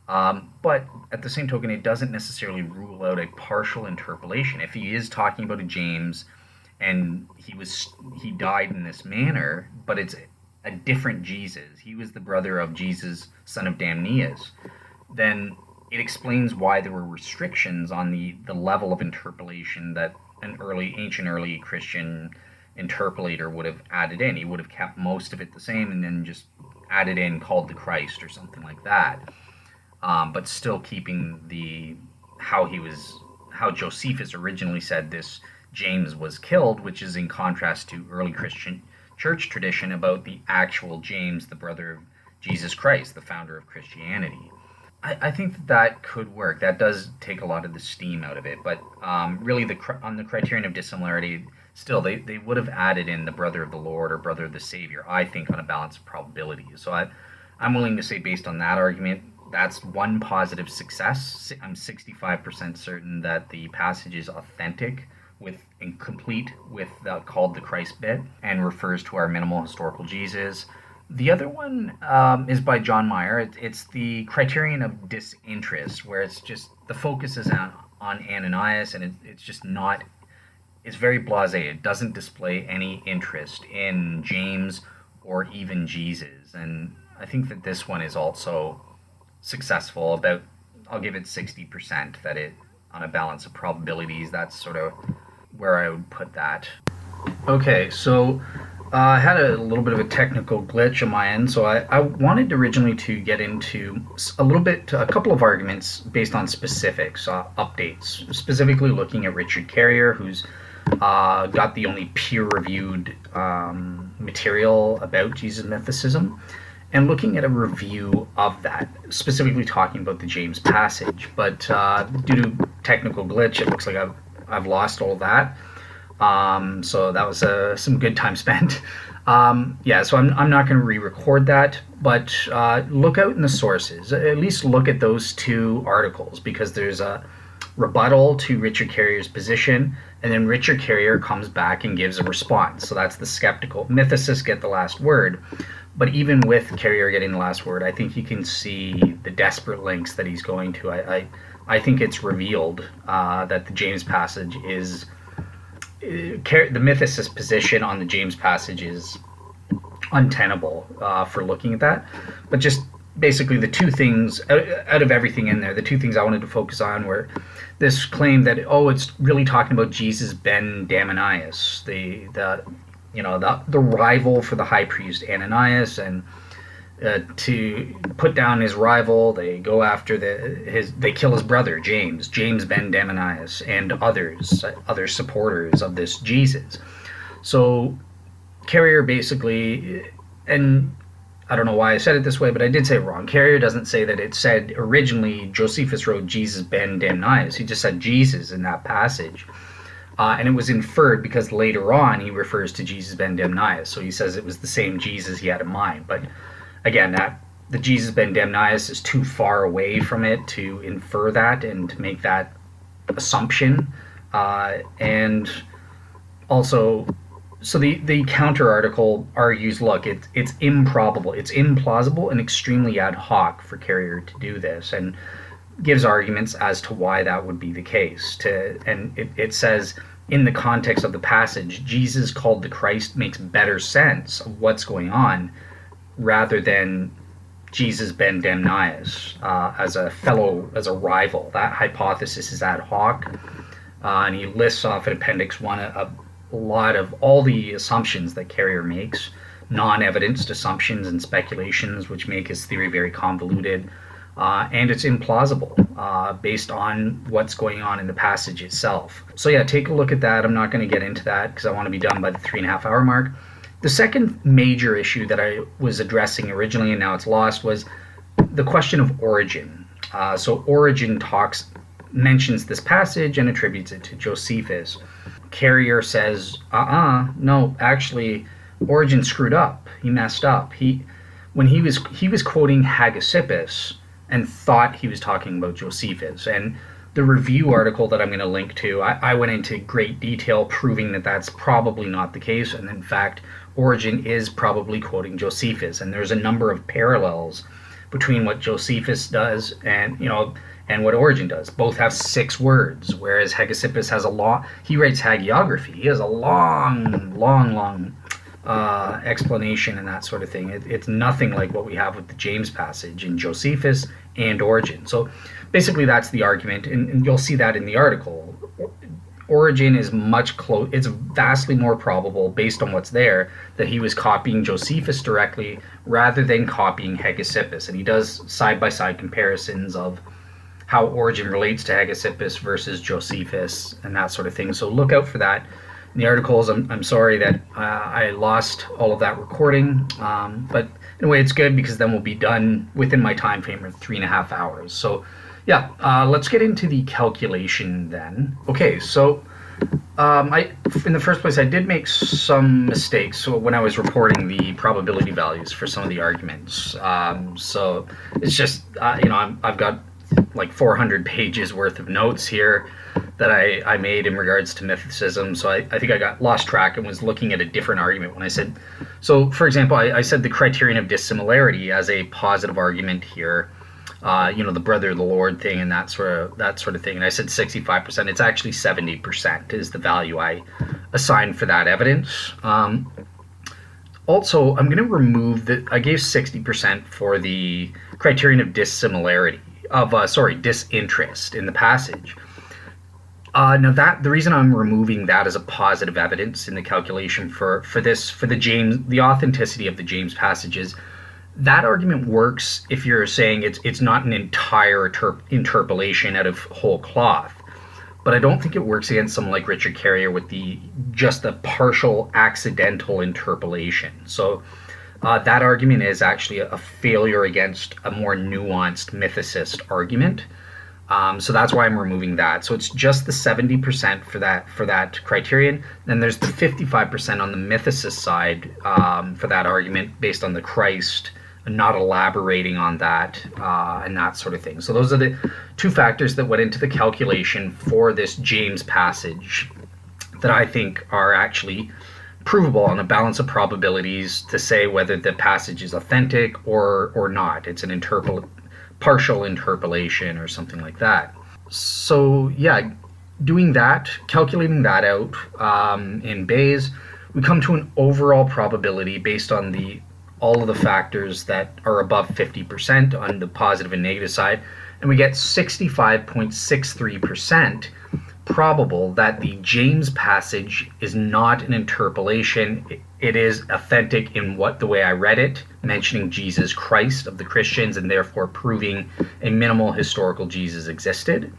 But at the same token, it doesn't necessarily rule out a partial interpolation. If he is talking about a James and he died in this manner, but it's a different Jesus, he was the brother of Jesus, son of Damnius, then it explains why there were restrictions on the level of interpolation that an ancient early Christian interpolator would have added in. He would have kept most of it the same and then just added in called the Christ or something like that. But still keeping how Josephus originally said this James was killed, which is in contrast to early Christian church tradition about the actual James, the brother of Jesus Christ, the founder of Christianity. I think that could work. That does take a lot of the steam out of it, but really on the criterion of dissimilarity, still they would have added in the brother of the Lord or brother of the Savior, I think, on a balance of probability. So I'm willing to say, based on that argument, that's one positive success. I'm 65% certain that the passage is authentic and complete with the called the Christ bit and refers to our minimal historical Jesus. The other one is by John Meyer. It's the criterion of disinterest, where it's just the focus is on Ananias, and it's just not. It's very blasé. It doesn't display any interest in James or even Jesus, and I think that this one is also successful. I'll give it 60%. That it, on a balance of probabilities, that's sort of where I would put that. Okay, so I had a little bit of a technical glitch on my end, so I wanted originally to get into a couple of arguments based on specifics, updates, specifically looking at Richard Carrier, who's got the only peer-reviewed material about Jesus Mythicism, and looking at a review of that, specifically talking about the James passage. But due to technical glitch, it looks like I've lost all that. So that was some good time spent. So I'm not going to re-record that, but look out in the sources. At least look at those two articles, because there's a rebuttal to Richard Carrier's position, and then Richard Carrier comes back and gives a response. So that's the skeptical. Mythicists get the last word. But even with Carrier getting the last word, I think you can see the desperate lengths that he's going to. I think it's revealed that the James passage is... the mythicist position on the James passage is untenable for looking at that. But just basically the two things, out of everything in there, the two things I wanted to focus on were this claim that, it's really talking about Jesus ben Damnius, the rival for the high priest Ananias, and to put down his rival, they go after they kill his brother James ben Damnius, and other supporters of this Jesus. So Carrier basically, and I don't know why I said it this way, but I did say it wrong. Carrier doesn't say that it said originally Josephus wrote Jesus ben Damnius. He just said Jesus in that passage. And it was inferred because later on he refers to Jesus ben Damnius. So he says it was the same Jesus he had in mind. But again, the Jesus ben Damnius is too far away from it to infer that and to make that assumption. And also, so the counter article argues, look, it's improbable, it's implausible, and extremely ad hoc for Carrier to do this, and gives arguments as to why that would be the case. And it says, in the context of the passage, Jesus called the Christ makes better sense of what's going on, rather than Jesus ben Demnius as a rival. That hypothesis is ad hoc, and he lists off in Appendix 1 a lot of all the assumptions that Carrier makes, non-evidenced assumptions and speculations, which make his theory very convoluted, and it's implausible based on what's going on in the passage itself. So yeah, take a look at that. I'm not going to get into that because I want to be done by the 3.5 hour mark. The second major issue that I was addressing originally, and now it's lost, was the question of origin. So Origen mentions this passage and attributes it to Josephus. Carrier says, no, actually, Origen screwed up. He messed up. He was quoting Hegesippus and thought he was talking about Josephus. And the review article that I'm going to link to, I went into great detail proving that that's probably not the case, and in fact, Origen is probably quoting Josephus, and there's a number of parallels between what Josephus does and what Origen does. Both have 6 words, whereas Hegesippus has he writes hagiography. He has a long explanation and that sort of thing. It's nothing like what we have with the James passage in Josephus and Origen. So basically that's the argument, and you'll see that in the article. Origen is it's vastly more probable, based on what's there, that he was copying Josephus directly rather than copying Hegesippus. And he does side-by-side comparisons of how Origen relates to Hegesippus versus Josephus and that sort of thing. So look out for that in the articles. I'm sorry that I lost all of that recording, but in a way it's good because then we'll be done within my time frame of 3.5 hours. So yeah, let's get into the calculation then. Okay, so in the first place, I did make some mistakes so when I was reporting the probability values for some of the arguments. So it's just, I've got like 400 pages worth of notes here that I made in regards to mythicism. So I think I got lost track and was looking at a different argument when I said, so for example, I said the criterion of dissimilarity as a positive argument here. The brother of the Lord thing and that sort of thing. And I said 65%. It's actually 70% is the value I assigned for that evidence. Also, I'm going to remove I gave 60% for the criterion of disinterest in the passage. Now the reason I'm removing that as a positive evidence in the calculation for the authenticity of the James passages. That argument works if you're saying it's not an entire interpolation out of whole cloth, but I don't think it works against someone like Richard Carrier with just the partial accidental interpolation. So that argument is actually a failure against a more nuanced mythicist argument. So that's why I'm removing that. So it's just the 70% for that criterion. Then there's the 55% on the mythicist side for that argument based on the Christ, not elaborating on that and that sort of thing. So those are the 2 factors that went into the calculation for this James passage that I think are actually provable on a balance of probabilities to say whether the passage is authentic or not. It's an partial interpolation or something like that. So yeah, doing that, calculating that out in Bayes, we come to an overall probability based on all of the factors that are above 50% on the positive and negative side, and we get 65.63% probable that the James passage is not an interpolation. It is authentic in the way I read it, mentioning Jesus Christ of the Christians and therefore proving a minimal historical Jesus existed.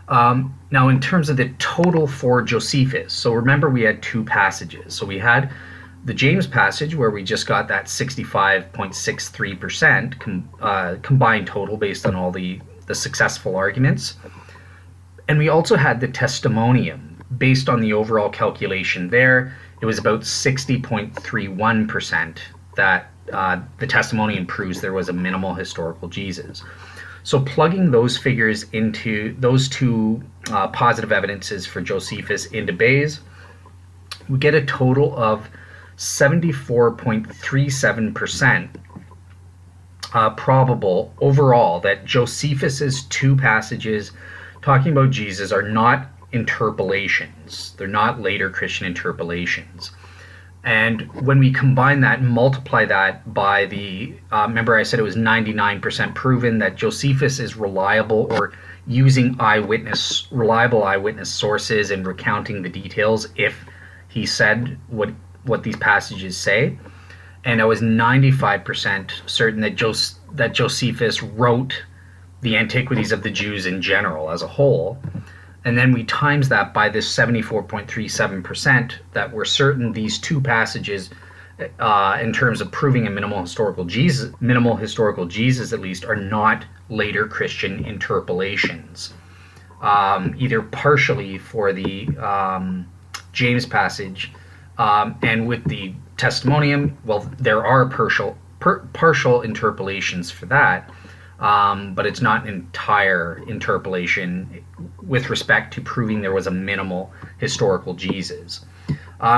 Now in terms of the total for Josephus, so remember we had 2 passages. So we had the James passage where we just got that 65.63% combined total based on all the successful arguments. And we also had the Testimonium. Based on the overall calculation there, it was about 60.31% that the Testimonium proves there was a minimal historical Jesus. So plugging those figures into those two positive evidences for Josephus into Bayes, we get a total of 74.37% probable overall that Josephus's two passages talking about Jesus are not interpolations. They're not later Christian interpolations. And when we combine that and multiply that by the, remember I said it was 99% proven that Josephus is reliable, or using reliable eyewitness sources and recounting the details if he said what these passages say. And I was 95% certain that Josephus wrote the Antiquities of the Jews in general as a whole. And then we times that by this 74.37% that we're certain these two passages, in terms of proving a minimal historical Jesus at least, are not later Christian interpolations. Either partially for the James passage, and with the Testimonium, well, there are partial interpolations for that, but it's not an entire interpolation with respect to proving there was a minimal historical Jesus.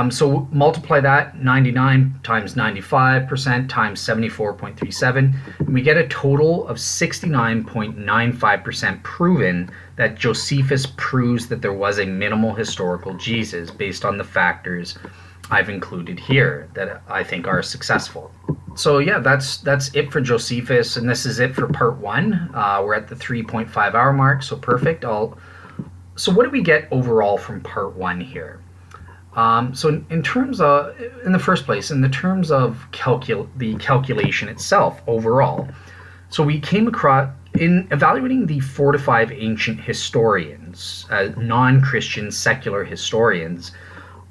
So multiply that, 99 times 95% times 74.37, and we get a total of 69.95% proven that Josephus proves that there was a minimal historical Jesus based on the factors I've included here that I think are successful. So yeah, that's it for Josephus, and this is it for part one. We're at the 3.5 hour mark, so perfect. So what do we get overall from part one here? So in terms of, in the first place, in the terms of the calculation itself overall, so we came across, in evaluating the 4 to 5 ancient historians, non-Christian secular historians,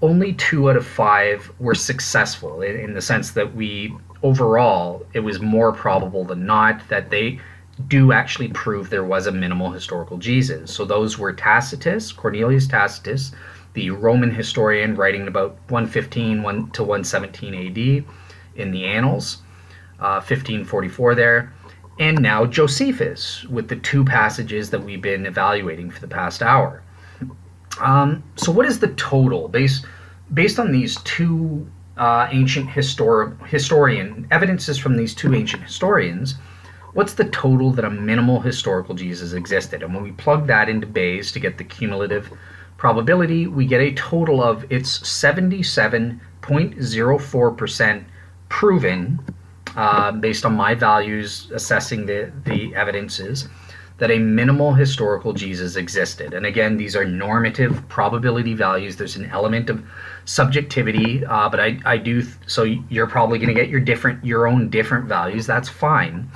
only 2 out of 5 were successful in the sense that overall, it was more probable than not that they do actually prove there was a minimal historical Jesus. So those were Tacitus, Cornelius Tacitus, the Roman historian writing about 115 to 117 AD in the Annals, 1544 there, and now Josephus with the 2 passages that we've been evaluating for the past hour. So what is the total based on these 2 ancient historian evidences from these 2 ancient historians? What's the total that a minimal historical Jesus existed? And when we plug that into Bayes to get the cumulative probability, we get a total of it's 77.04% proven, based on my values assessing the evidences, that a minimal historical Jesus existed. And again, these are normative probability values. There's an element of subjectivity, but I do, so you're probably going to get your own different values. That's fine.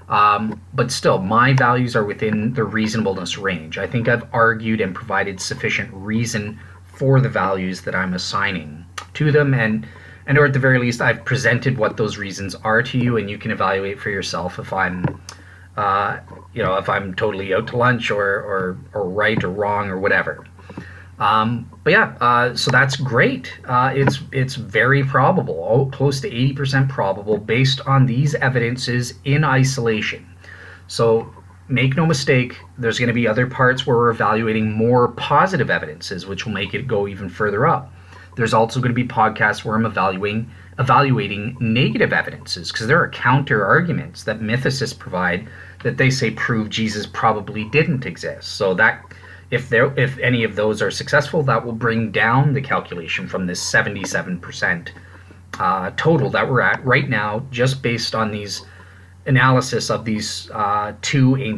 But still, my values are within the reasonableness range. I think I've argued and provided sufficient reason for the values that I'm assigning to them, or at the very least, I've presented what those reasons are to you, and you can evaluate for yourself if I'm if I'm totally out to lunch or right or wrong or whatever. But yeah, so that's great. It's very probable, close to 80% probable based on these evidences in isolation. So make no mistake, there's going to be other parts where we're evaluating more positive evidences, which will make it go even further up. There's also going to be podcasts where I'm evaluating negative evidences, because there are counter arguments that mythicists provide that they say prove Jesus probably didn't exist. So that if any of those are successful, that will bring down the calculation from this 77% total that we're at right now, just based on these analysis of these 2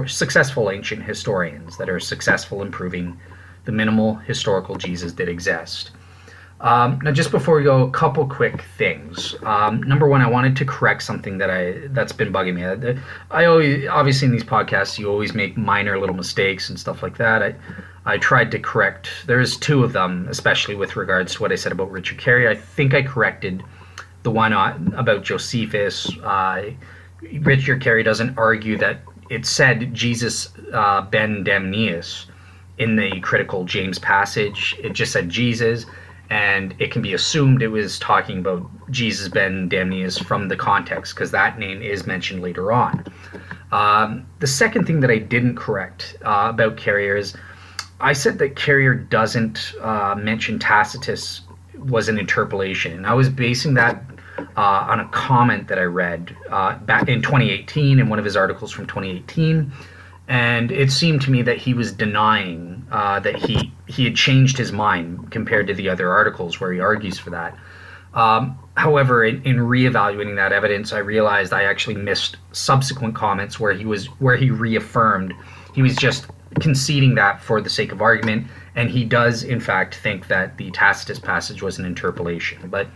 successful ancient historians that are successful in proving the minimal historical Jesus did exist. Now, just before we go, a couple quick things. Number one, I wanted to correct something that's been bugging me. I always, obviously in these podcasts, you always make minor little mistakes and stuff like that. I tried to correct. There's 2 of them, especially with regards to what I said about Richard Carey. I think I corrected the one about Josephus. Richard Carey doesn't argue that it said Jesus ben Damnius in the critical James passage. It just said Jesus, and it can be assumed it was talking about Jesus ben Damnius from the context, because that name is mentioned later on. The second thing that I didn't correct about Carrier is I said that Carrier doesn't mention Tacitus was an interpolation, and I was basing that on a comment that I read back in 2018 in one of his articles from 2018, and it seemed to me that he was denying that he had changed his mind compared to the other articles where he argues for that. However, in reevaluating that evidence, I realized I actually missed subsequent comments where he reaffirmed. He was just conceding that for the sake of argument, and he does in fact think that the Tacitus passage was an interpolation. But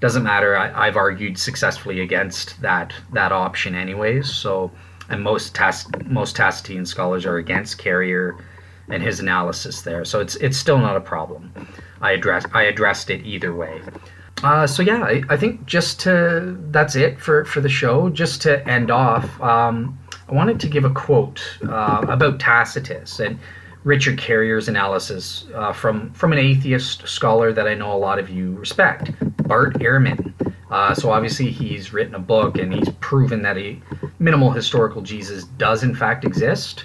doesn't matter. I've argued successfully against that option anyways. So, and most Tacitian scholars are against Carrier and his analysis there. So it's still not a problem. I addressed it either way. So yeah, I think that's it for the show. Just to end off, I wanted to give a quote about Tacitus and Richard Carrier's analysis from an atheist scholar that I know a lot of you respect, Bart Ehrman. So obviously he's written a book and he's proven that a minimal historical Jesus does in fact exist.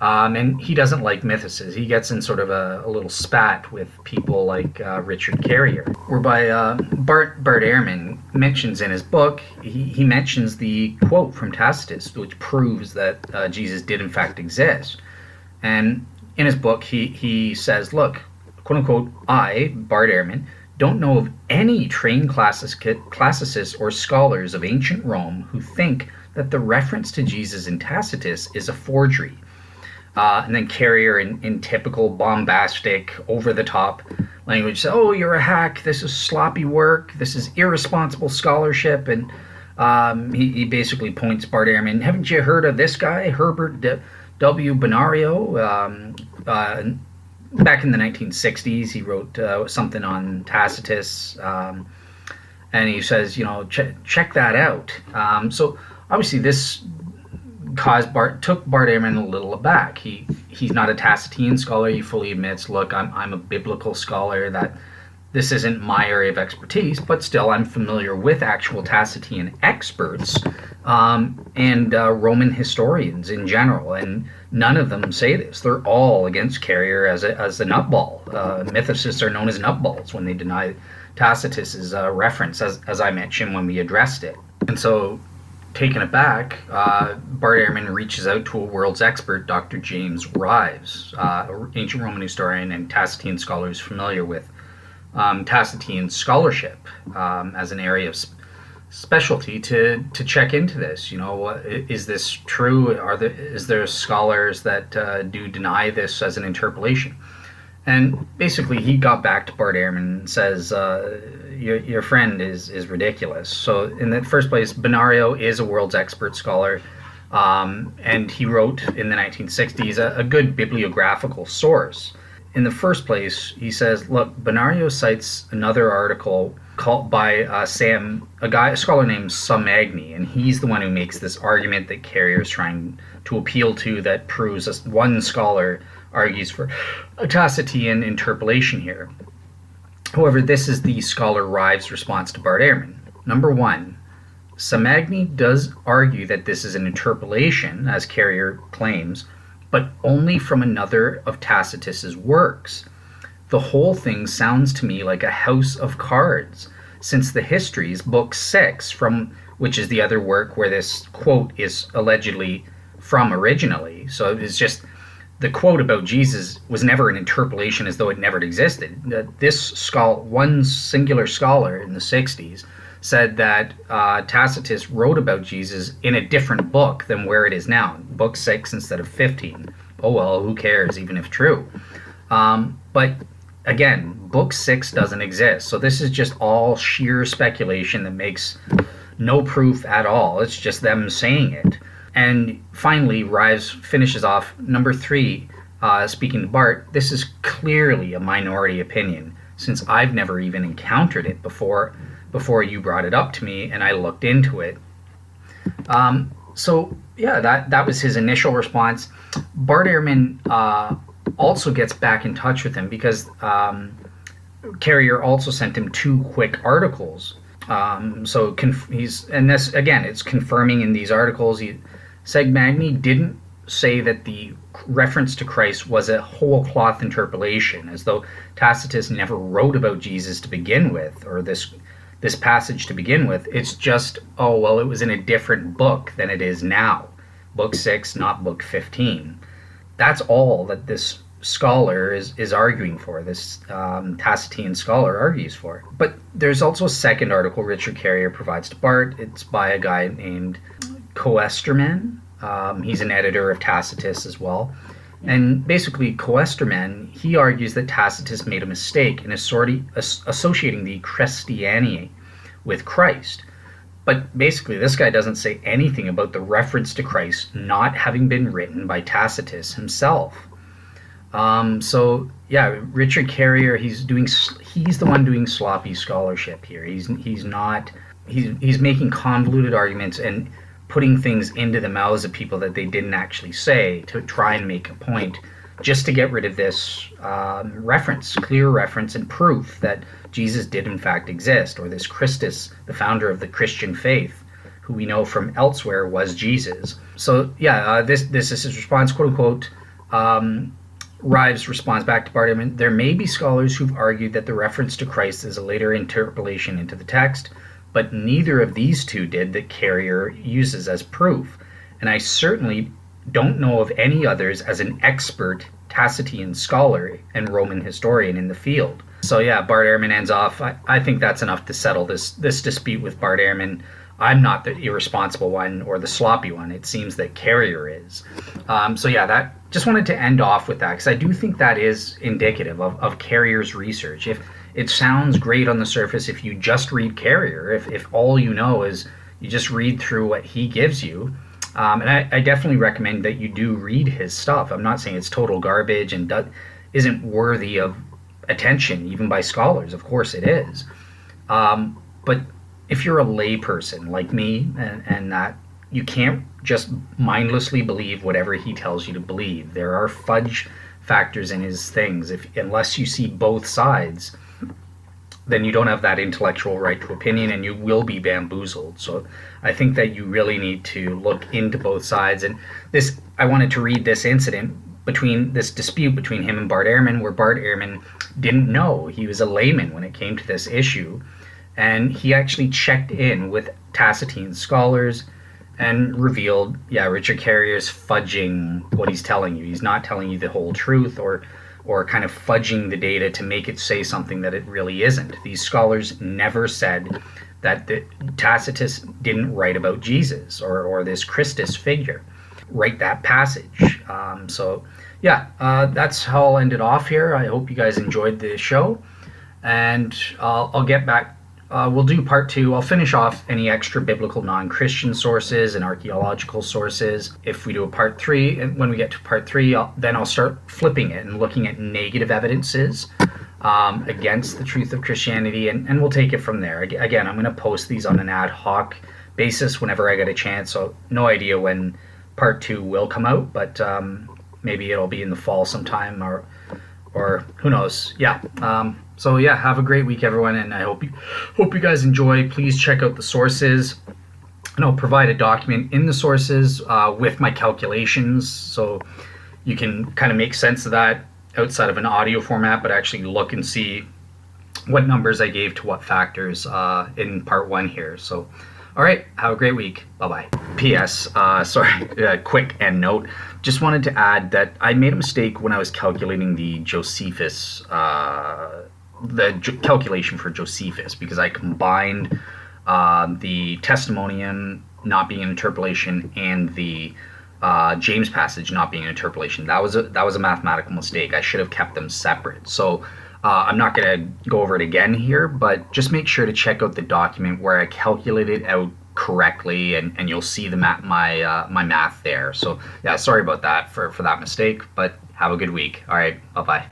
And he doesn't like mythicists. He gets in sort of a little spat with people like Richard Carrier, whereby Bart Ehrman mentions in his book, he mentions the quote from Tacitus, which proves that Jesus did in fact exist. And in his book, he says, look, quote unquote, I, Bart Ehrman, don't know of any trained classicists or scholars of ancient Rome who think that the reference to Jesus in Tacitus is a forgery. And then Carrier, in typical bombastic, over-the-top language, says, oh, you're a hack, this is sloppy work, this is irresponsible scholarship, and he basically points Bart Ehrman, haven't you heard of this guy, Herbert W. Bonario? Back in the 1960s, he wrote something on Tacitus, and he says, check that out. So obviously this took Bart Ehrman a little aback. He's not a Tacitian scholar. He fully admits, look, I'm a biblical scholar, that this isn't my area of expertise, but still I'm familiar with actual Tacitian experts and Roman historians in general, and none of them say this. They're all against Carrier as a nutball. Mythicists are known as nutballs when they deny Tacitus's reference, as I mentioned when we addressed it. And so, taken aback, Bart Ehrman reaches out to a world's expert, Dr. James Rives, ancient Roman historian and Tacitian scholar who's familiar with Tacitian scholarship as an area of specialty to check into this. Is this true? Is there scholars that do deny this as an interpolation? And basically, he got back to Bart Ehrman and says, your friend is ridiculous. So in the first place, Bonario is a world's expert scholar, and he wrote in the 1960s a good bibliographical source. In the first place, he says, look, Bonario cites another article called by a scholar named Samagni, and he's the one who makes this argument that Carrier is trying to appeal to, that proves one scholar argues for a Tacitian interpolation here. However, this is the scholar Rives' response to Bart Ehrman. Number one, Samagni does argue that this is an interpolation, as Carrier claims, but only from another of Tacitus's works. The whole thing sounds to me like a house of cards, since the Histories, Book 6, which is the other work where this quote is allegedly from originally. So it's just, the quote about Jesus was never an interpolation as though it never existed. One singular scholar in the 60s said that Tacitus wrote about Jesus in a different book than where it is now, book 6 instead of 15. Oh well, who cares, even if true. But again, book 6 doesn't exist, so this is just all sheer speculation that makes no proof at all. It's just them saying it. And finally, Rives finishes off number 3, speaking to Bart, this is clearly a minority opinion, since I've never even encountered it before you brought it up to me and I looked into it. So yeah, that was his initial response. Bart Ehrman also gets back in touch with him because Carrier also sent him 2 quick articles. It's confirming in these articles. Segmagni didn't say that the reference to Christ was a whole cloth interpolation, as though Tacitus never wrote about Jesus to begin with, or this passage to begin with. It's just, oh, well, it was in a different book than it is now. Book 6, not book 15. That's all that this scholar is arguing for, this Tacitian scholar argues for. But there's also a second article Richard Carrier provides to Bart. It's by a guy named Coesterman. He's an editor of Tacitus as well. And basically, Coesterman, he argues that Tacitus made a mistake in associating the Christianity with Christ. But basically, this guy doesn't say anything about the reference to Christ not having been written by Tacitus himself. So yeah, Richard Carrier, he's the one doing sloppy scholarship here. He's making convoluted arguments and putting things into the mouths of people that they didn't actually say to try and make a point, just to get rid of this clear reference and proof that Jesus did in fact exist, or this Christus, the founder of the Christian faith, who we know from elsewhere was Jesus. So yeah, this is his response, quote unquote. Rives responds back to Bart. There may be scholars who've argued that the reference to Christ is a later interpolation into the text, but neither of these two did that Carrier uses as proof, and I certainly don't know of any others as an expert Tacitian scholar and Roman historian in the field. So yeah, Bart Ehrman ends off. I think that's enough to settle this dispute with Bart Ehrman. I'm not the irresponsible one or the sloppy one. It seems that Carrier is. So yeah, that just wanted to end off with that, because I do think that is indicative of Carrier's research. If it sounds great on the surface, if you just read Carrier, if all you know is you just read through what he gives you, and I definitely recommend that you do read his stuff. I'm not saying it's total garbage and isn't worthy of attention, even by scholars. Of course it is. But if you're a layperson like me, and that you can't just mindlessly believe whatever he tells you to believe. There are fudge factors in his things. Unless you see both sides, then you don't have that intellectual right to opinion, and you will be bamboozled. So I think that you really need to look into both sides. And I wanted to read this incident this dispute between him and Bart Ehrman, where Bart Ehrman didn't know. He was a layman when it came to this issue, and he actually checked in with Tacitian scholars and revealed, yeah, Richard Carrier's fudging what he's telling you. He's not telling you the whole truth, or kind of fudging the data to make it say something that it really isn't. These scholars never said that Tacitus didn't write about Jesus or this Christus figure. Write that passage. So yeah, that's how I'll end it off here. I hope you guys enjoyed the show, and I'll get back. We'll do part 2. I'll finish off any extra biblical non-Christian sources and archaeological sources. If we do a part 3, and when we get to part 3, I'll start flipping it and looking at negative evidences against the truth of Christianity, and we'll take it from there. Again, I'm going to post these on an ad hoc basis whenever I get a chance, so no idea when part 2 will come out, but maybe it'll be in the fall sometime, or who knows. Yeah. So yeah, have a great week, everyone, and I hope you guys enjoy. Please check out the sources, and I'll provide a document in the sources with my calculations, so you can kind of make sense of that outside of an audio format, but actually look and see what numbers I gave to what factors in part 1 here. So all right, have a great week. Bye-bye. P.S. Quick end note. Just wanted to add that I made a mistake when I was calculating the Josephus, calculation for Josephus, because I combined the Testimonium not being an interpolation and the James passage not being an interpolation. That was a mathematical mistake. I should have kept them separate. So I'm not going to go over it again here, but just make sure to check out the document where I calculated out correctly, and you'll see my math there. So yeah, sorry about that for that mistake, but have a good week. All right, bye-bye.